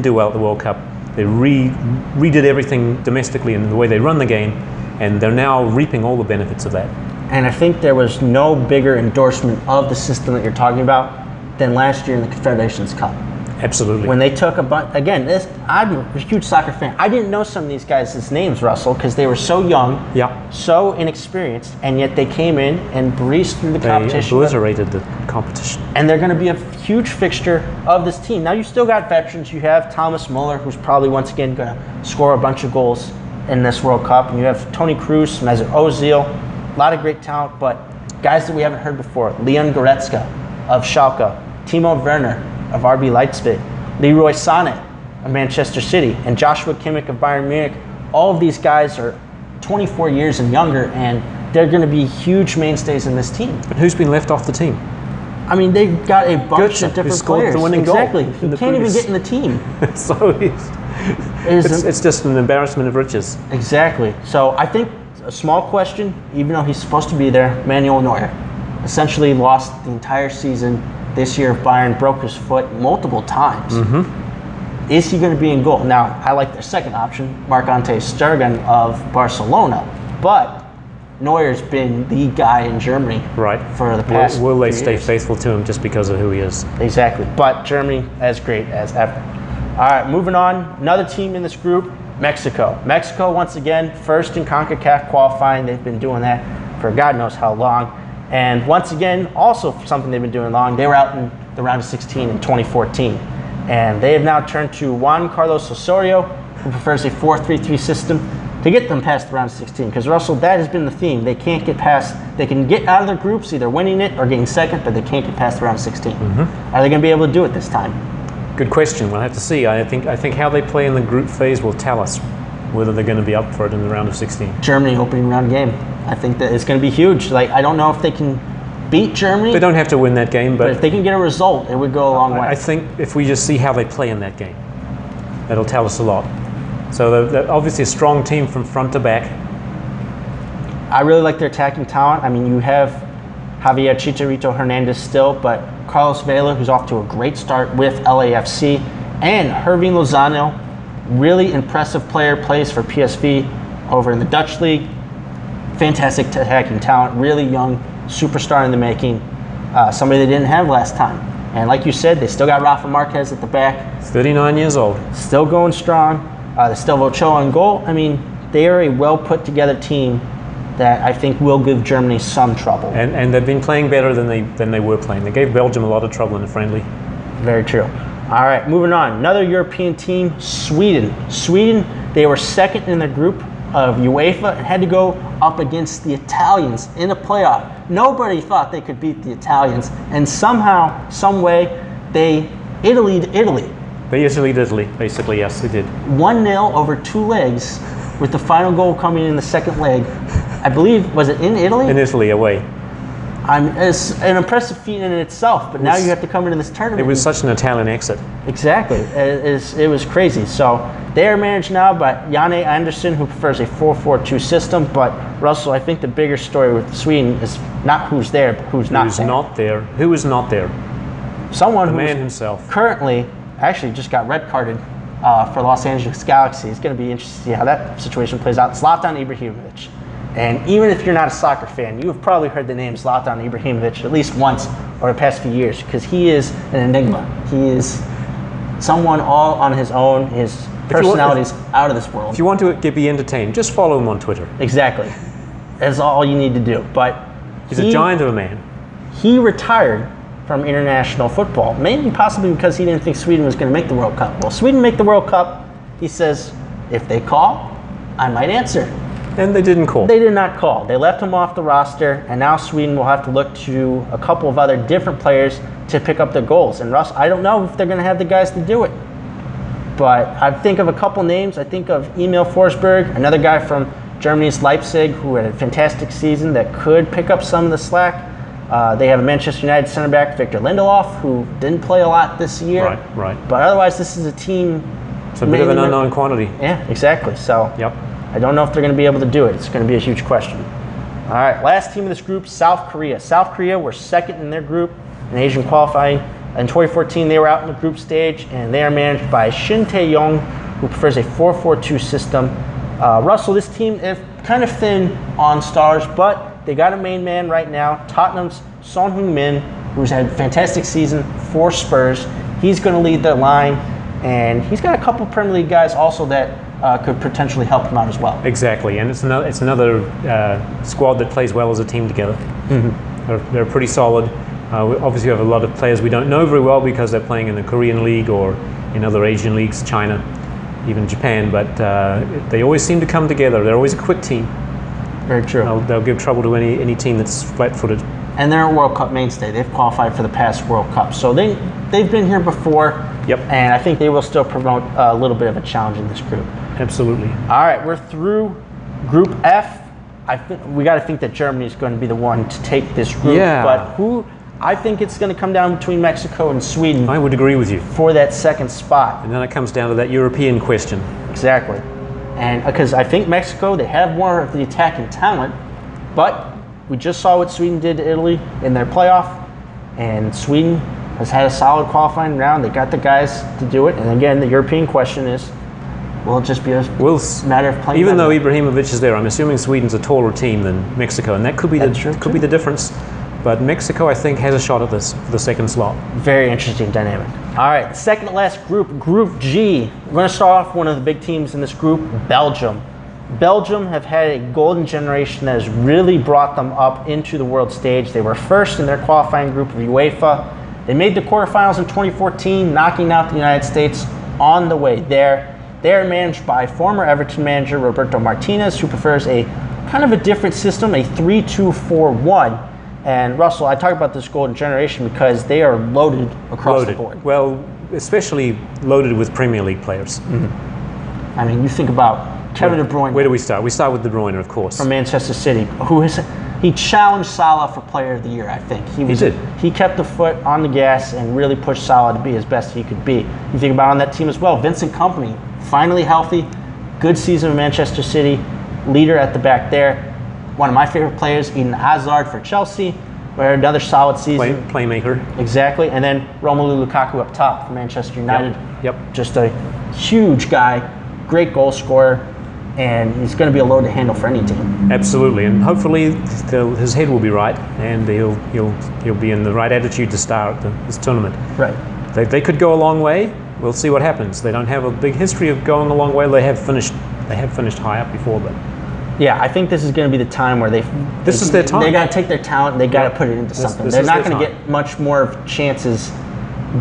do well at the World Cup. They redid everything domestically in the way they run the game, and they're now reaping all the benefits of that. And I think there was no bigger endorsement of the system that you're talking about than last year in the Confederations Cup. Absolutely. When they took I'm a huge soccer fan. I didn't know some of these guys' names, Russell, because they were so young, so inexperienced, and yet they came in and breezed through the competition. They obliterated the competition. And they're going to be a huge fixture of this team. Now, you still got veterans. You have Thomas Muller, who's probably once again going to score a bunch of goals in this World Cup. And you have Toni Kroos, Mesut Ozil, a lot of great talent, but guys that we haven't heard before. Leon Goretzka of Schalke, Timo Werner of RB Leipzig, Leroy Sané of Manchester City, and Joshua Kimmich of Bayern Munich. All of these guys are 24 years and younger, and they're going to be huge mainstays in this team. But who's been left off the team? I mean, they've got a bunch Götze, of different who scored players. the winning exactly. goal He can't even get in the team. So it's just an embarrassment of riches. Exactly. So I think a small question, even though he's supposed to be there, Manuel Neuer essentially lost the entire season this year. Bayern broke his foot multiple times. Is he going to be in goal? Now, I like their second option, Marc-Ante Stegen of Barcelona, but Neuer's been the guy in Germany for the past Will they few stay years. faithful to him just because of who he is? Exactly. But Germany as great as ever. All right, moving on. Another team in this group, Mexico. Mexico, once again, first in CONCACAF qualifying. They've been doing that for God knows how long. And once again, also something they've been doing long, they were out in the round of 16 in 2014. And they have now turned to Juan Carlos Osorio, who prefers a 4-3-3 system, to get them past the round of 16. Because Russell, that has been the theme. They can't get past, they can get out of their groups, either winning it or getting second, but they can't get past the round of 16. Are they going to be able to do it this time? Good question. We'll have to see. I think how they play in the group phase will tell us whether they're going to be up for it in the round of 16. Germany opening round game. I think that it's going to be huge. Like, I don't know if they can beat Germany. They don't have to win that game, But but if they can get a result, it would go a long way. I think if we just see how they play in that game, that'll tell us a lot. So they're obviously a strong team from front to back. I really like their attacking talent. I mean, you have Javier Chicharito Hernandez still, but Carlos Vela, who's off to a great start with LAFC, and Hervin Lozano, really impressive player, plays for PSV over in the Dutch league. Fantastic attacking talent, really young superstar in the making, somebody they didn't have last time. And like you said, they still got Rafa Marquez at the back. 39 years old. Still going strong. They still have Ochoa in goal. I mean, they are a well put together team that I think will give Germany some trouble. And they've been playing better than they were playing. They gave Belgium a lot of trouble in the friendly. Very true. All right, moving on. Another European team, Sweden. Sweden, they were second in the group of UEFA and had to go up against the Italians in a playoff. Nobody thought they could beat the Italians, and somehow, some way, they Italy'd Italy. They Italy'd Italy, basically, yes, they did. 1-0 over 2 legs, with the final goal coming in the second leg. I believe, was it in Italy? In Italy, away. It's an impressive feat in itself, but now you have to come into this tournament. It was such an Italian exit. Exactly. It was crazy. So they are managed now by Janne Andersson, who prefers a 4-4-2 system. But Russell, I think the bigger story with Sweden is not who's there, but who's not there. Not there. Who is not there? Someone The who man himself. currently actually just got red carded for Los Angeles Galaxy. It's going to be interesting to see how that situation plays out. Zlatan Ibrahimovic. And even if you're not a soccer fan, you have probably heard the name Zlatan Ibrahimovic at least once over the past few years, because he is an enigma. He is someone all on his own. His personality is out of this world. If you want to be entertained, just follow him on Twitter. Exactly. That's all you need to do. But He's a giant of a man. He retired from international football, maybe possibly because he didn't think Sweden was going to make the World Cup. Well, Sweden make the World Cup. He says, if they call, I might answer. And they didn't call. They did not call. They left him off the roster, and now Sweden will have to look to a couple of other different players to pick up their goals. And Russ, I don't know if they're going to have the guys to do it. But I think of a couple names. I think of Emil Forsberg, another guy from Germany's Leipzig, who had a fantastic season that could pick up some of the slack. They have a Manchester United center back, Victor Lindelof, who didn't play a lot this year. Right. But otherwise, this is a team. It's a bit of an unknown quantity. Yeah, exactly. So. Yep. I don't know if they're going to be able to do it. It's going to be a huge question. All right, last team in this group, South Korea. South Korea were second in their group in Asian qualifying. In 2014, they were out in the group stage, and they are managed by Shin Tae-yong, who prefers a 4-4-2 system. Russell, this team is kind of thin on stars, but they got a main man right now, Tottenham's Son Heung-min, who's had a fantastic season for Spurs. He's going to lead their line, and he's got a couple Premier League guys also that could potentially help him out as well. Exactly, and it's another squad that plays well as a team together. Mm-hmm. They're pretty solid. We obviously have a lot of players we don't know very well because they're playing in the Korean League or in other Asian leagues, China, even Japan, but they always seem to come together. They're always a quick team. Very true. They'll give trouble to any team that's flat-footed. And they're a World Cup mainstay. They've qualified for the past World Cup. So they've been here before. Yep. And I think they will still promote a little bit of a challenge in this group. Absolutely. All right, we're through Group F. I think we got to think that Germany is going to be the one to take this group. Yeah. But I think it's going to come down between Mexico and Sweden. I would agree with you. For that second spot. And then it comes down to that European question. Exactly. And because I think Mexico, they have more of the attacking talent, but we just saw what Sweden did to Italy in their playoff, and Sweden has had a solid qualifying round. They got the guys to do it. And again, the European question is, will it just be a matter of playing? Even though Ibrahimovic is there, I'm assuming Sweden's a taller team than Mexico, and that could be the difference. But Mexico, I think, has a shot at this for the second slot. Very interesting dynamic. All right, second to last group, Group G. We're going to start off one of the big teams in this group, Belgium. Belgium have had a golden generation that has really brought them up into the world stage. They were first in their qualifying group of UEFA. They made the quarterfinals in 2014, knocking out the United States on the way there. They are managed by former Everton manager Roberto Martinez, who prefers a kind of a different system, a 3-2-4-1. And Russell, I talk about this golden generation because they are loaded across the board. Well, especially loaded with Premier League players. Mm-hmm. I mean, you think about Kevin De Bruyne. Where do we start? We start with De Bruyne, of course. From Manchester City, he challenged Salah for Player of the Year, I think. He did. He kept the foot on the gas and really pushed Salah to be as best he could be. You think about on that team as well, Vincent Kompany, finally healthy, good season in Manchester City, leader at the back there. One of my favorite players, Eden Hazard for Chelsea, where another solid season. Playmaker. Exactly. And then Romelu Lukaku up top for Manchester United. Yep. Just a huge guy, great goal scorer, and he's going to be a load to handle for any team. Absolutely. And hopefully his head will be right, and he'll be in the right attitude to start this tournament. Right. They could go a long way. We'll see what happens. They don't have a big history of going a long way. They have finished high up before, but. Yeah, I think this is going to be the time where this is their time. They got to take their talent and they got to put it into something. They're not going to get much more of chances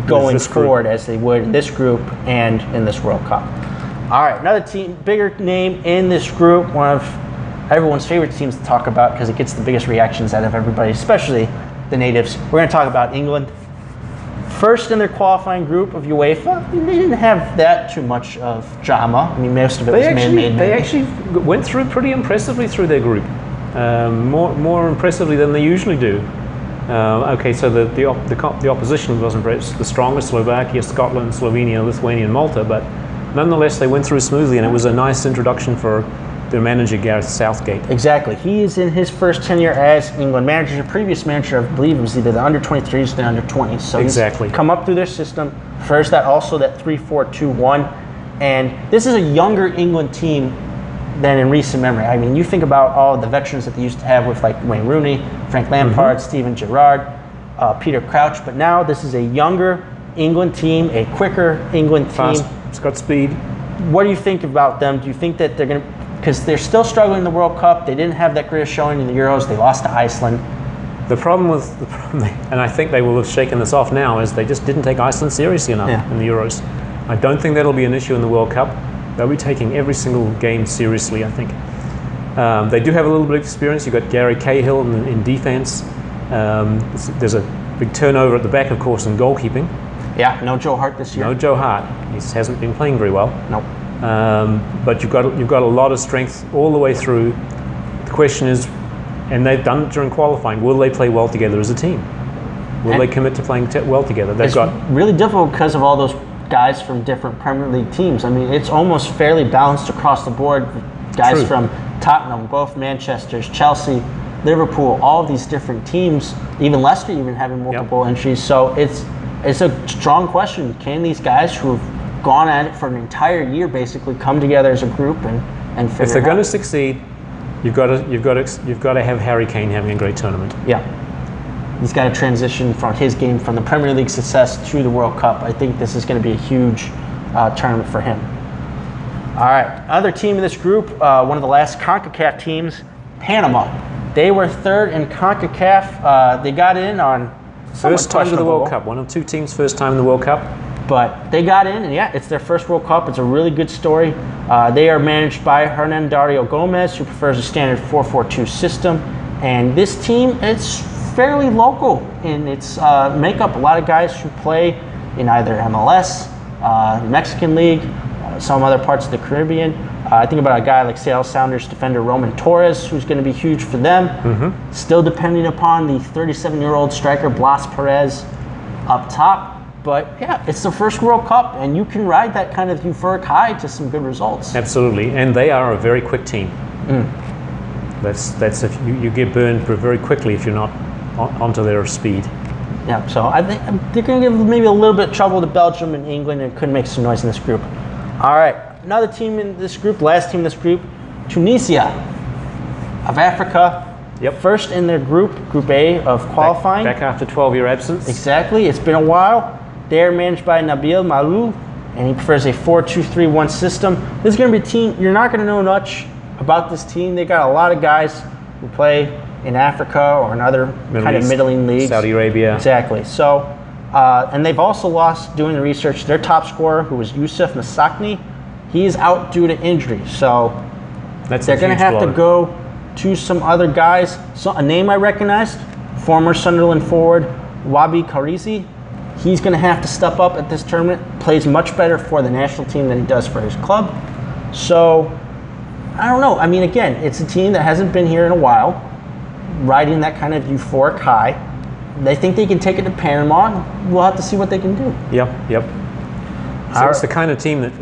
going forward as they would in this group and in this World Cup. All right, another team, bigger name in this group, one of everyone's favorite teams to talk about because it gets the biggest reactions out of everybody, especially the natives. We're going to talk about England. First in their qualifying group of UEFA, they didn't have that too much of drama. I mean, most of it was man-made. They actually went through pretty impressively through their group, more impressively than they usually do. Okay, so the opposition wasn't the strongest: Slovakia, Scotland, Slovenia, Lithuania, and Malta. But nonetheless, they went through smoothly, and it was a nice introduction for their manager, Gareth Southgate. Exactly. He is in his first tenure as England manager. The previous manager, I believe, was either the under-23s or the under-20s. So exactly. He's come up through their system. First, that 3-4-2-1. And this is a younger England team than in recent memory. I mean, you think about all the veterans that they used to have with like Wayne Rooney, Frank Lampard, Steven Gerrard, Peter Crouch. But now this is a younger England team, a quicker England team. It's got speed. What do you think about them? Do you think that they're going to... Because they're still struggling in the World Cup. They didn't have that great showing in the Euros. They lost to Iceland. The problem, and I think they will have shaken this off now, is they just didn't take Iceland seriously enough in the Euros. I don't think that'll be an issue in the World Cup. They'll be taking every single game seriously, I think. They do have a little bit of experience. You've got Gary Cahill in defense. There's a big turnover at the back, of course, in goalkeeping. Yeah, no Joe Hart this year. No Joe Hart. He hasn't been playing very well. Nope. But you've got a lot of strength all the way through. The question is, and they've done it during qualifying, will they play well together as a team? Will they commit to playing well together? It's really difficult because of all those guys from different Premier League teams. I mean, it's almost fairly balanced across the board. Guys from Tottenham, both Manchester's, Chelsea, Liverpool, all of these different teams, even Leicester even having multiple entries. So it's a strong question. Can these guys who have gone at it for an entire year basically come together as a group and figure it out? If they're going to succeed, you've got to have Harry Kane having a great tournament. Yeah. He's got to transition from his game from the Premier League success to the World Cup. I think this is going to be a huge tournament for him. All right, other team in this group, one of the last CONCACAF teams, Panama. They were third in CONCACAF. They got in on first time to the World Cup. One of two teams first time in the World Cup. But they got in, and yeah, it's their first World Cup. It's a really good story. They are managed by Hernan Dario Gomez, who prefers a standard 4-4-2 system. And this team, it's fairly local in its makeup. A lot of guys who play in either MLS, Mexican League, some other parts of the Caribbean. I think about a guy like Seattle Sounders defender Roman Torres, who's going to be huge for them. Still depending upon the 37-year-old striker Blas Perez up top. But yeah, it's the first World Cup, and you can ride that kind of euphoric high to some good results. Absolutely, and they are a very quick team. That's if you get burned very quickly if you're not onto their speed. Yeah, so I think they're going to give maybe a little bit of trouble to Belgium and England, and could make some noise in this group. All right, another team in this group, last team in this group, Tunisia of Africa. Yep. First in their group, Group A of qualifying. Back after 12-year absence. Exactly, it's been a while. They're managed by Nabil Malou, and he prefers a 4-2-3-1 system. This is going to be a team, you're not going to know much about this team. They got a lot of guys who play in Africa or in other kind of middling leagues. Saudi Arabia. Exactly. So, and they've also lost, doing the research, their top scorer, who was Youssef Masakni, he's out due to injury. So they're going to have to go to some other guys. So a name I recognized, former Sunderland forward Wabi Karizi. He's going to have to step up at this tournament. Plays much better for the national team than he does for his club. So I don't know. I mean, again, it's a team that hasn't been here in a while, riding that kind of euphoric high. They think they can take it to Panama. We'll have to see what they can do. Yep. So it's the kind of team that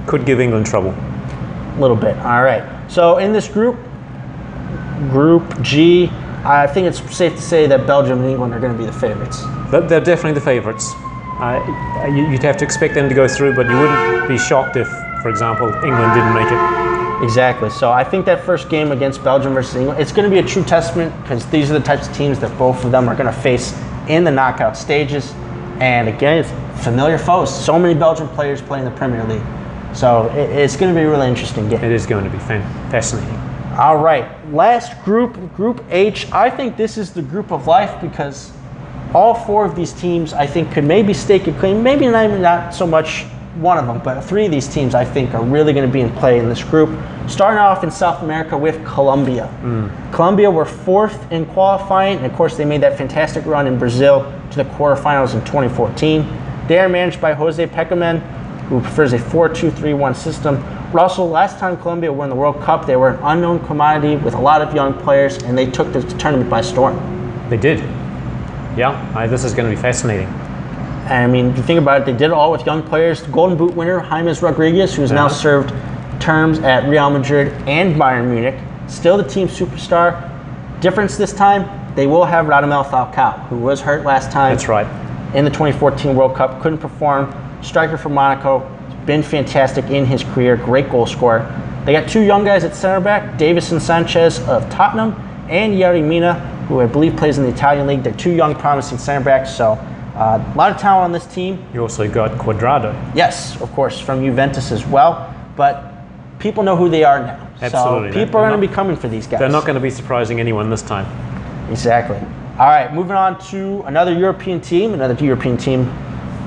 could give England trouble. A little bit. All right. So in this group, Group G, I think it's safe to say that Belgium and England are going to be the favorites. They're definitely the favorites. You'd have to expect them to go through, but you wouldn't be shocked if, for example, England didn't make it. Exactly. So I think that first game against Belgium versus England, it's going to be a true testament, because these are the types of teams that both of them are going to face in the knockout stages. And again, it's familiar foes. So many Belgian players play in the Premier League. So it's going to be a really interesting game. It is going to be fascinating. All right, last group, Group H. I think this is the group of life, because all four of these teams, I think, could maybe stake a claim. Maybe not so much one of them, but three of these teams, I think, are really going to be in play in this group. Starting off in South America with Colombia. Colombia were fourth in qualifying, and of course they made that fantastic run in Brazil to the quarterfinals in 2014. They are managed by Jose Pecaman, who prefers a 4-2-3-1 system. Russell, last time Colombia won the World Cup, they were an unknown commodity with a lot of young players, and they took the tournament by storm. They did. Yeah, this is going to be fascinating. And I mean, if you think about it, they did it all with young players. The Golden Boot winner, James Rodriguez, who's now served terms at Real Madrid and Bayern Munich, still the team superstar. Difference this time, they will have Radamel Falcao, who was hurt last time. That's right. In the 2014 World Cup, couldn't perform. Striker for Monaco, been fantastic in his career, great goal scorer. They got two young guys at center back, Davison Sanchez of Tottenham and Yerry Mina, who I believe plays in the Italian league. They're two young, promising center backs, so a lot of talent on this team. You also got Cuadrado. Yes, of course, from Juventus as well, but people know who they are now. Absolutely. So people are going to be coming for these guys. They're not going to be surprising anyone this time. Exactly. All right, moving on to another European team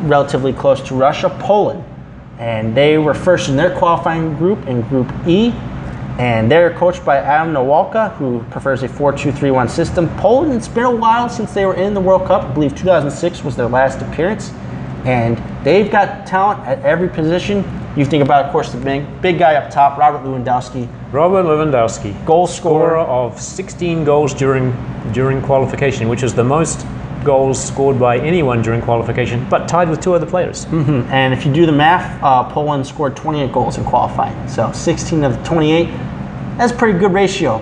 relatively close to Russia, Poland. And they were first in their qualifying group, in Group E. And they're coached by Adam Nowalka, who prefers a 4-2-3-1 system. Poland, it's been a while since they were in the World Cup. I believe 2006 was their last appearance. And they've got talent at every position. You think about, of course, the big guy up top, Robert Lewandowski. Goal scorer of 16 goals during qualification, which is the most goals scored by anyone during qualification, but tied with two other players. And if you do the math, Poland scored 28 goals in qualifying. So 16 of the 28, that's a pretty good ratio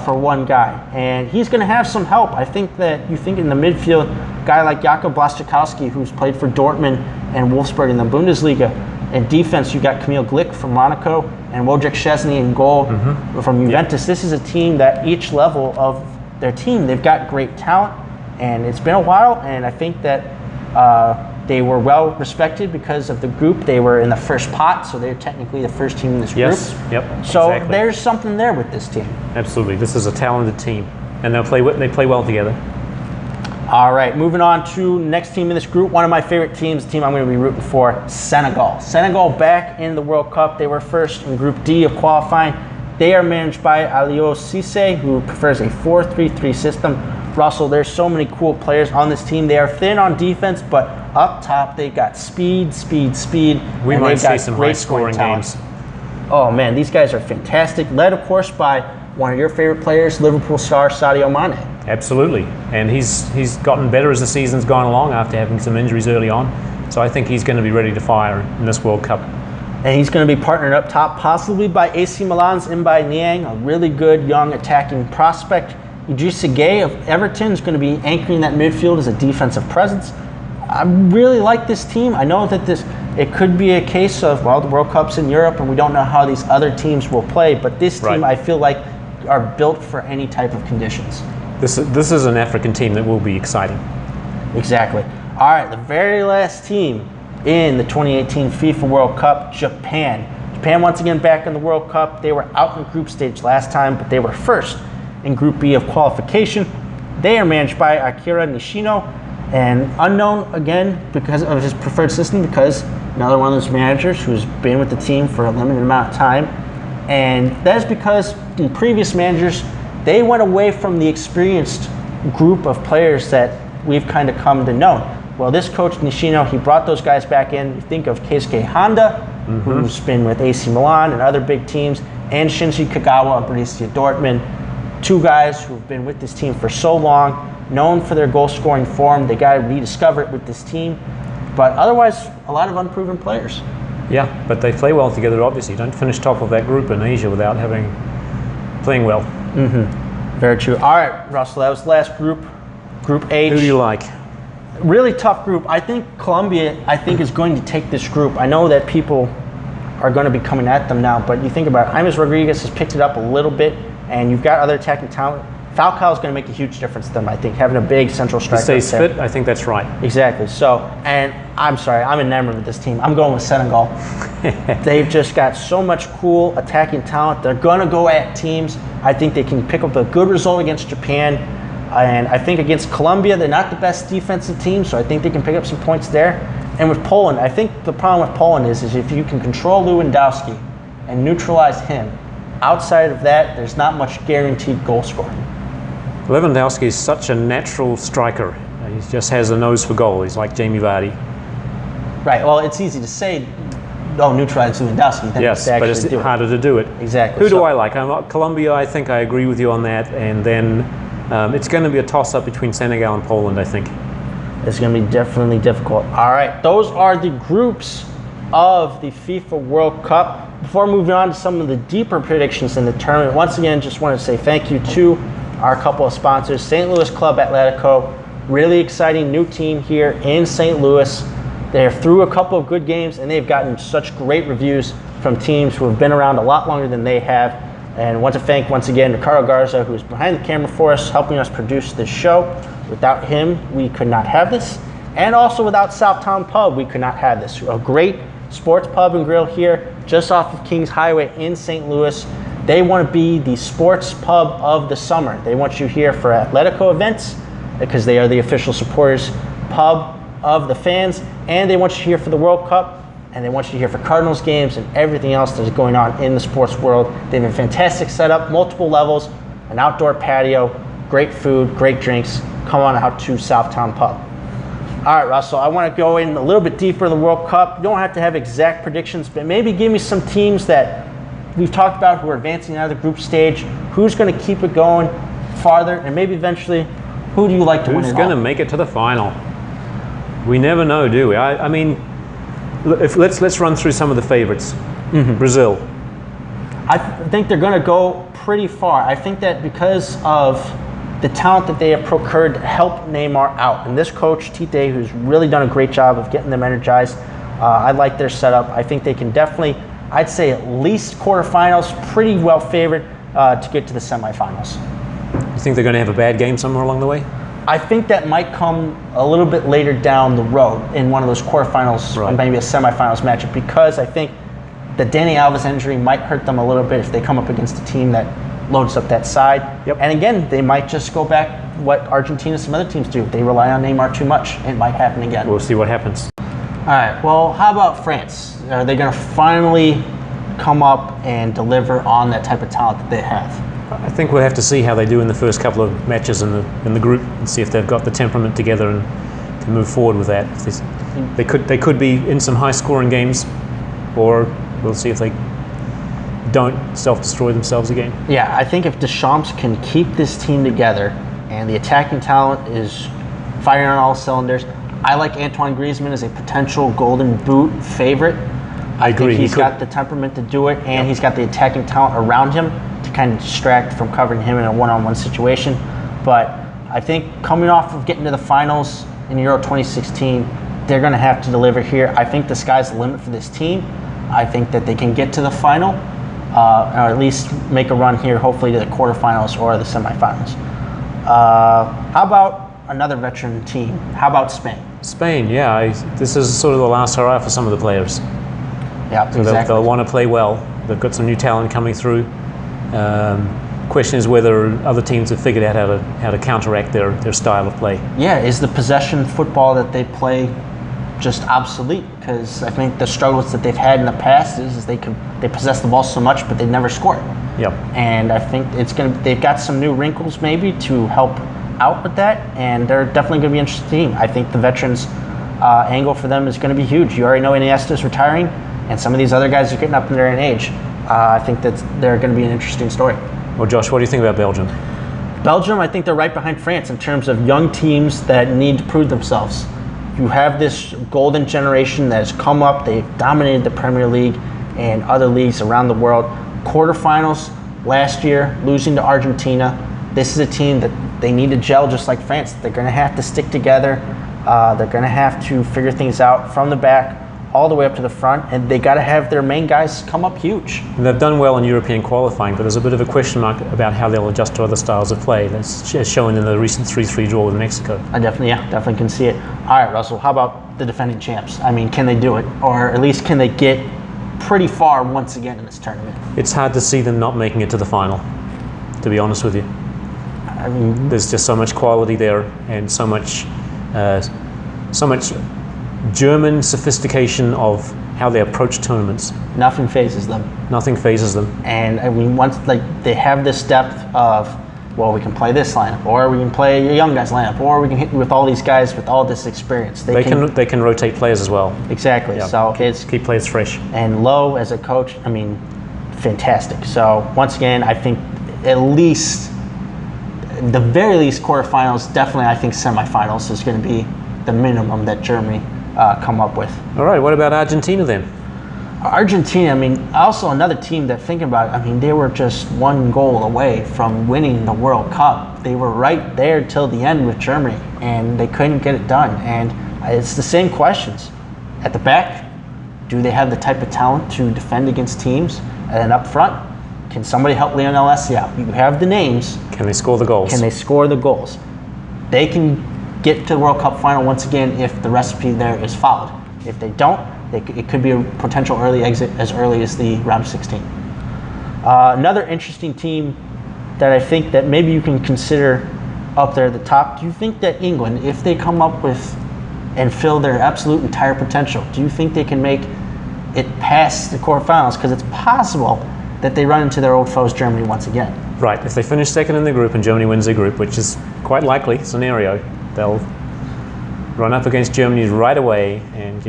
for one guy. And he's going to have some help. I think that you think in the midfield, a guy like Jakub Blaszczykowski, who's played for Dortmund and Wolfsburg in the Bundesliga. In defense, you got Kamil Glik from Monaco and Wojciech Szczesny in goal from Juventus. This is a team that each level of their team, they've got great talent. And it's been a while, and I think that they were well respected because of the group. They were in the first pot, so they're technically the first team in this group. Yep. So exactly. There's something there with this team. Absolutely. This is a talented team, and they play well together. All right, moving on to next team in this group. One of my favorite teams, the team I'm going to be rooting for, Senegal. Senegal back in the World Cup. They were first in Group D of qualifying. They are managed by Aliou Cisse, who prefers a 4-3-3 system. Russell, there's so many cool players on this team. They are thin on defense, but up top they've got speed. We might see some high-scoring games. Oh man, these guys are fantastic. Led, of course, by one of your favorite players, Liverpool star Sadio Mane. Absolutely, and he's gotten better as the season's gone along after having some injuries early on. So I think he's going to be ready to fire in this World Cup. And he's going to be partnered up top, possibly by AC Milan's Mbaye Niang, a really good young attacking prospect. Idrissa Gueye of Everton is going to be anchoring that midfield as a defensive presence. I really like this team. I know that it could be a case of, well, the World Cup's in Europe and we don't know how these other teams will play, but this team I feel like are built for any type of conditions. This is an African team that will be exciting. Exactly. All right, the very last team in the 2018 FIFA World Cup, Japan. Japan once again back in the World Cup. They were out in group stage last time, but they were first in Group B of qualification. They are managed by Akira Nishino, and unknown again because of his preferred system, because another one of those managers who's been with the team for a limited amount of time. And that is because the previous managers, they went away from the experienced group of players that we've kind of come to know. Well, this coach Nishino, he brought those guys back in. You think of Keisuke Honda, who's been with AC Milan and other big teams, and Shinji Kagawa of Borussia Dortmund. Two guys who've been with this team for so long, known for their goal-scoring form. They got to rediscover it with this team. But otherwise, a lot of unproven players. Yeah, but they play well together, obviously. Don't finish top of that group in Asia without playing well. Very true. All right, Russell, that was the last group, Group H. Who do you like? Really tough group. I think Colombia, is going to take this group. I know that people are going to be coming at them now, but you think about it, James Rodriguez has picked it up a little bit, and you've got other attacking talent. Falcao is going to make a huge difference to them, I think, having a big central striker. He stays fit, I think that's right. Exactly. So, and I'm sorry, I'm enamored with this team. I'm going with Senegal. They've just got so much cool attacking talent. They're going to go at teams. I think they can pick up a good result against Japan. And I think against Colombia, they're not the best defensive team, so I think they can pick up some points there. And with Poland, I think the problem with Poland is if you can control Lewandowski and neutralize him, outside of that, there's not much guaranteed goal scoring. Lewandowski is such a natural striker. He just has a nose for goal. He's like Jamie Vardy. Right. Well, it's easy to say, neutralize Lewandowski. Then yes, but it's harder to do it. Exactly. Who do I like? Colombia, I think I agree with you on that. And then it's going to be a toss-up between Senegal and Poland, I think. It's going to be definitely difficult. All right. Those are the groups of the FIFA World Cup. Before moving on to some of the deeper predictions in the tournament, once again, just want to say thank you to our couple of sponsors, St. Louis Club Atletico. Really exciting new team here in St. Louis. They're through a couple of good games, and they've gotten such great reviews from teams who have been around a lot longer than they have. And I want to thank once again Ricardo Garza, who's behind the camera for us, helping us produce this show. Without him, we could not have this. And also without Southtown Pub, we could not have this. A great sports pub and grill here just off of Kings Highway in St. Louis. They want to be the sports pub of the summer. They want you here for Atletico events because they are the official supporters pub of the fans, and they want you here for the World Cup, and they want you here for Cardinals games and everything else that is going on in the sports world. They have a fantastic setup, multiple levels, an outdoor patio, great food, great drinks. Come on out to Southtown Pub. All right, Russell, I want to go in a little bit deeper in the World Cup. You don't have to have exact predictions, but maybe give me some teams that we've talked about who are advancing out of the group stage. Who's going to keep it going farther, and maybe eventually, who do you like to win it all? Who's going to make it to the final? We never know, do we? I mean, let's run through some of the favorites. Brazil. I think they're going to go pretty far. I think that because of the talent that they have procured to help Neymar out, and this coach Tite, who's really done a great job of getting them energized, I like their setup. I think they can definitely, I'd say at least quarterfinals, pretty well favored to get to the semifinals. You think they're going to have a bad game somewhere along the way? I think that might come a little bit later down the road in one of those quarterfinals, or maybe a semifinals matchup, because I think the Dani Alves injury might hurt them a little bit if they come up against a team that loads up that side. And again, they might just go back what Argentina and some other teams do. They rely on Neymar too much. It might happen again. We'll see what happens. All right, well, how about France? Are they going to finally come up and deliver on that type of talent that they have? I think we'll have to see how they do in the first couple of matches in the group and see if they've got the temperament together and can move forward with that. They could be in some high-scoring games, or we'll see if they don't self-destroy themselves again. Yeah, I think if Deschamps can keep this team together and the attacking talent is firing on all cylinders, I like Antoine Griezmann as a potential Golden Boot favorite. I agree. He's got the temperament to do it, and he's got the attacking talent around him to kind of distract from covering him in a one-on-one situation. But I think coming off of getting to the finals in Euro 2016, they're going to have to deliver here. I think the sky's the limit for this team. I think that they can get to the final, or at least make a run here, hopefully to the quarterfinals or the semifinals. How about another veteran team? How about Spain? Spain, yeah. This is sort of the last hurrah for some of the players. Yeah, so exactly. They'll want to play well. They've got some new talent coming through. Question is whether other teams have figured out how to counteract their style of play. Yeah, is the possession football that they play just obsolete? Because I think the struggles that they've had in the past is they possess the ball so much, but they never score. Yep. And I think they've got some new wrinkles maybe to help out with that, and they're definitely going to be an interesting team. I think the veterans angle for them is going to be huge. You already know Iniesta is retiring, and some of these other guys are getting up there in age. I think that they're going to be an interesting story. Well, Josh, what do you think about Belgium? Belgium, I think they're right behind France in terms of young teams that need to prove themselves. You have this golden generation that has come up. They've dominated the Premier League and other leagues around the world. Quarterfinals last year, losing to Argentina. This is a team that they need to gel just like France. They're going to have to stick together. They're going to have to figure things out from the back all the way up to the front, and they got to have their main guys come up huge. And they've done well in European qualifying, but there's a bit of a question mark about how they'll adjust to other styles of play. That's shown in the recent 3-3 draw with Mexico. I definitely can see it. All right, Russell, how about the defending champs? I mean, can they do it? Or at least can they get pretty far once again in this tournament? It's hard to see them not making it to the final, to be honest with you. I mean, there's just so much quality there and so much German sophistication of how they approach tournaments. Nothing phases them. Nothing phases them. And I mean, once they have this depth of, well, we can play this lineup, or we can play a young guys lineup, or we can hit with all these guys with all this experience. They can rotate players as well. Exactly. Yeah. So kids keep players fresh. And Lowe as a coach, I mean, fantastic. So once again, I think at least, the very least, quarterfinals. Definitely, I think semifinals is going to be the minimum that Germany come up with. All right, what about Argentina then? Argentina, I mean, also another team that, thinking about it, I mean, they were just one goal away from winning the World Cup. They were right there till the end with Germany, and they couldn't get it done. And it's the same questions. At the back, do they have the type of talent to defend against teams? And then up front, can somebody help Lionel Messi out? You have the names. Can they score the goals? Can they score the goals? They can get to the World Cup final once again if the recipe there is followed. If they don't, it could be a potential early exit as early as the round of 16. Another interesting team that I think that maybe you can consider up there at the top. Do you think that England, if they come up with and fill their absolute entire potential, do you think they can make it past the quarterfinals? Because it's possible that they run into their old foes, Germany, once again. Right. If they finish second in the group and Germany wins their group, which is quite likely scenario, they'll run up against Germany right away, and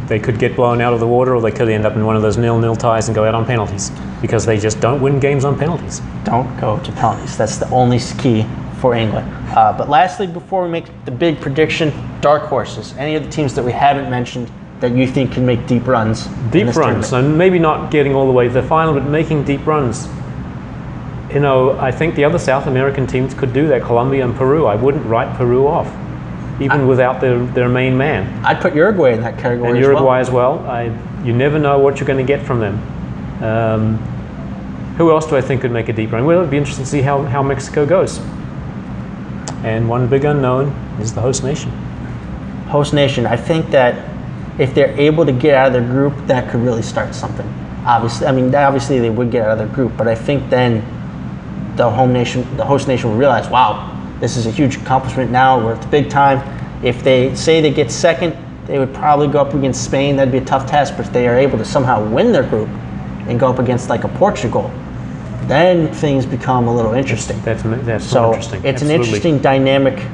they could get blown out of the water, or they could end up in one of those 0-0 ties and go out on penalties, because they just don't win games on penalties. Don't go to penalties. That's the only key for England. But lastly, before we make the big prediction, dark horses. Any of the teams that we haven't mentioned that you think can make deep runs? Deep runs, and maybe not getting all the way to the final, but making deep runs. I think the other South American teams could do that, Colombia and Peru. I wouldn't write Peru off, even without their main man. I'd put Uruguay in that category and Uruguay as well. You never know what you're going to get from them. Who else do I think could make a deep run? Well, it'd be interesting to see how Mexico goes. And one big unknown is the host nation. Host nation, I think that if they're able to get out of their group, that could really start something. Obviously they would get out of their group, but I think then the host nation will realize, wow, this is a huge accomplishment now. We're at the big time. If they say they get second, they would probably go up against Spain. That'd be a tough task. But if they are able to somehow win their group and go up against like a Portugal, then things become a little interesting. That's so interesting. It's Absolutely. an interesting dynamic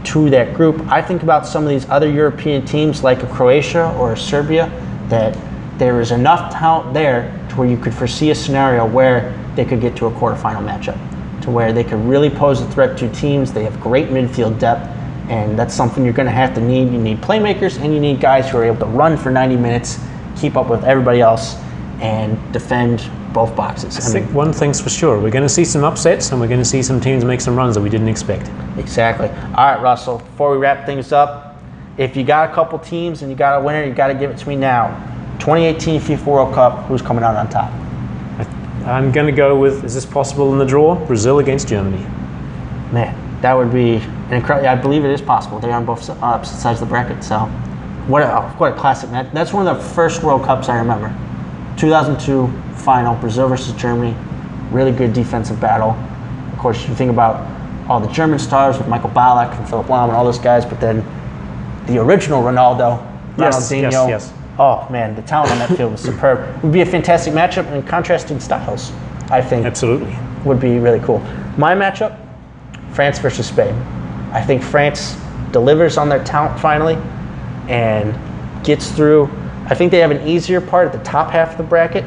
to that group. I think about some of these other European teams like a Croatia or a Serbia, that there is enough talent there to where you could foresee a scenario where they could get to a quarterfinal matchup, to where they could really pose a threat to teams. They have great midfield depth, and that's something you're going to have to need. You need playmakers, and you need guys who are able to run for 90 minutes, keep up with everybody else, and defend both boxes. I think one thing's for sure. We're going to see some upsets, and we're going to see some teams make some runs that we didn't expect. Exactly. All right, Russell, before we wrap things up, if you got a couple teams and you got a winner, you got to give it to me now. 2018 FIFA World Cup, who's coming out on top? I'm going to go with, is this possible in the draw? Brazil against Germany. Man, that would be an incredible. I believe it is possible. They're on both opposite sides of the bracket. So, what a classic match. That's one of the first World Cups I remember. 2002 final, Brazil versus Germany. Really good defensive battle. Of course, you think about all the German stars with Michael Ballack and Philip Lahm and all those guys, but then the original Ronaldo, Ronaldinho. Yes. Oh man, the talent on that field was superb. It would be a fantastic matchup, and contrasting styles, I think. Absolutely. Would be really cool. My matchup, France versus Spain. I think France delivers on their talent finally and gets through. I think they have an easier part at the top half of the bracket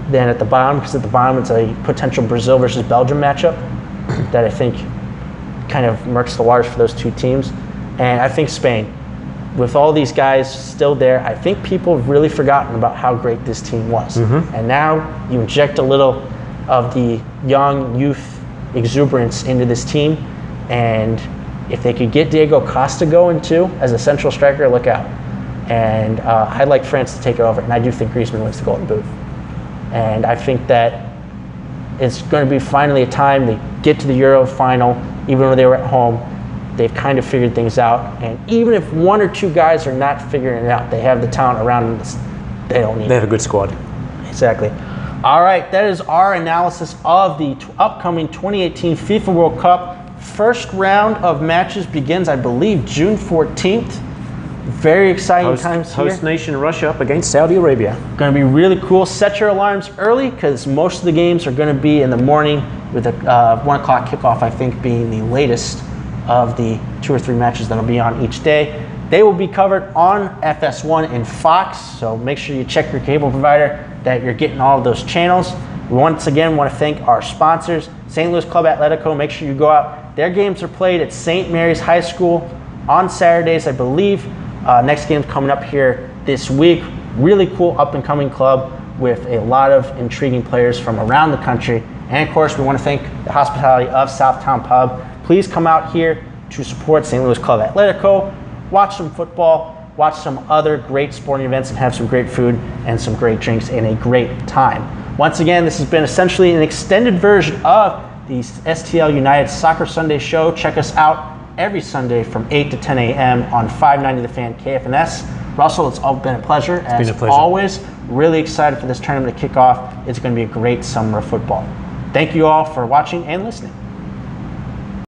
than at the bottom, because at the bottom it's a potential Brazil versus Belgium matchup that I think kind of murks the waters for those two teams. And I think Spain, with all these guys still there, I think people have really forgotten about how great this team was. And now you inject a little of the young youth exuberance into this team, and if they could get Diego Costa going too as a central striker, look out. And I'd like France to take it over, and I do think Griezmann wins the Golden Boot. And I think that it's going to be finally a time they get to the Euro final, even though they were at home. They've kind of figured things out, and even if one or two guys are not figuring it out, they have the talent around them. They don't need. They have a good squad. Exactly. All right, that is our analysis of the upcoming 2018 FIFA World Cup. First round of matches begins, I believe, June 14th. Very exciting times here. Host nation Russia up against Saudi Arabia. Going to be really cool. Set your alarms early, because most of the games are going to be in the morning, with a 1 o'clock kickoff, I think, being the latest of the 2 or 3 matches that'll be on each day. They will be covered on FS1 and Fox, so make sure you check your cable provider that you're getting all of those channels. We once again want to thank our sponsors, St. Louis Club Atletico. Make sure you go out. Their games are played at St. Mary's High School on Saturdays, I believe. Next game's coming up here this week. Really cool up-and-coming club with a lot of intriguing players from around the country. And of course, we want to thank the hospitality of Southtown Pub. Please come out here to support St. Louis Club Atletico, watch some football, watch some other great sporting events, and have some great food and some great drinks and a great time. Once again, this has been essentially an extended version of the STL United Soccer Sunday show. Check us out every Sunday from 8 to 10 a.m. on 590 The Fan KFNS. Russell, it's all been a pleasure. As always, really excited for this tournament to kick off. It's going to be a great summer of football. Thank you all for watching and listening.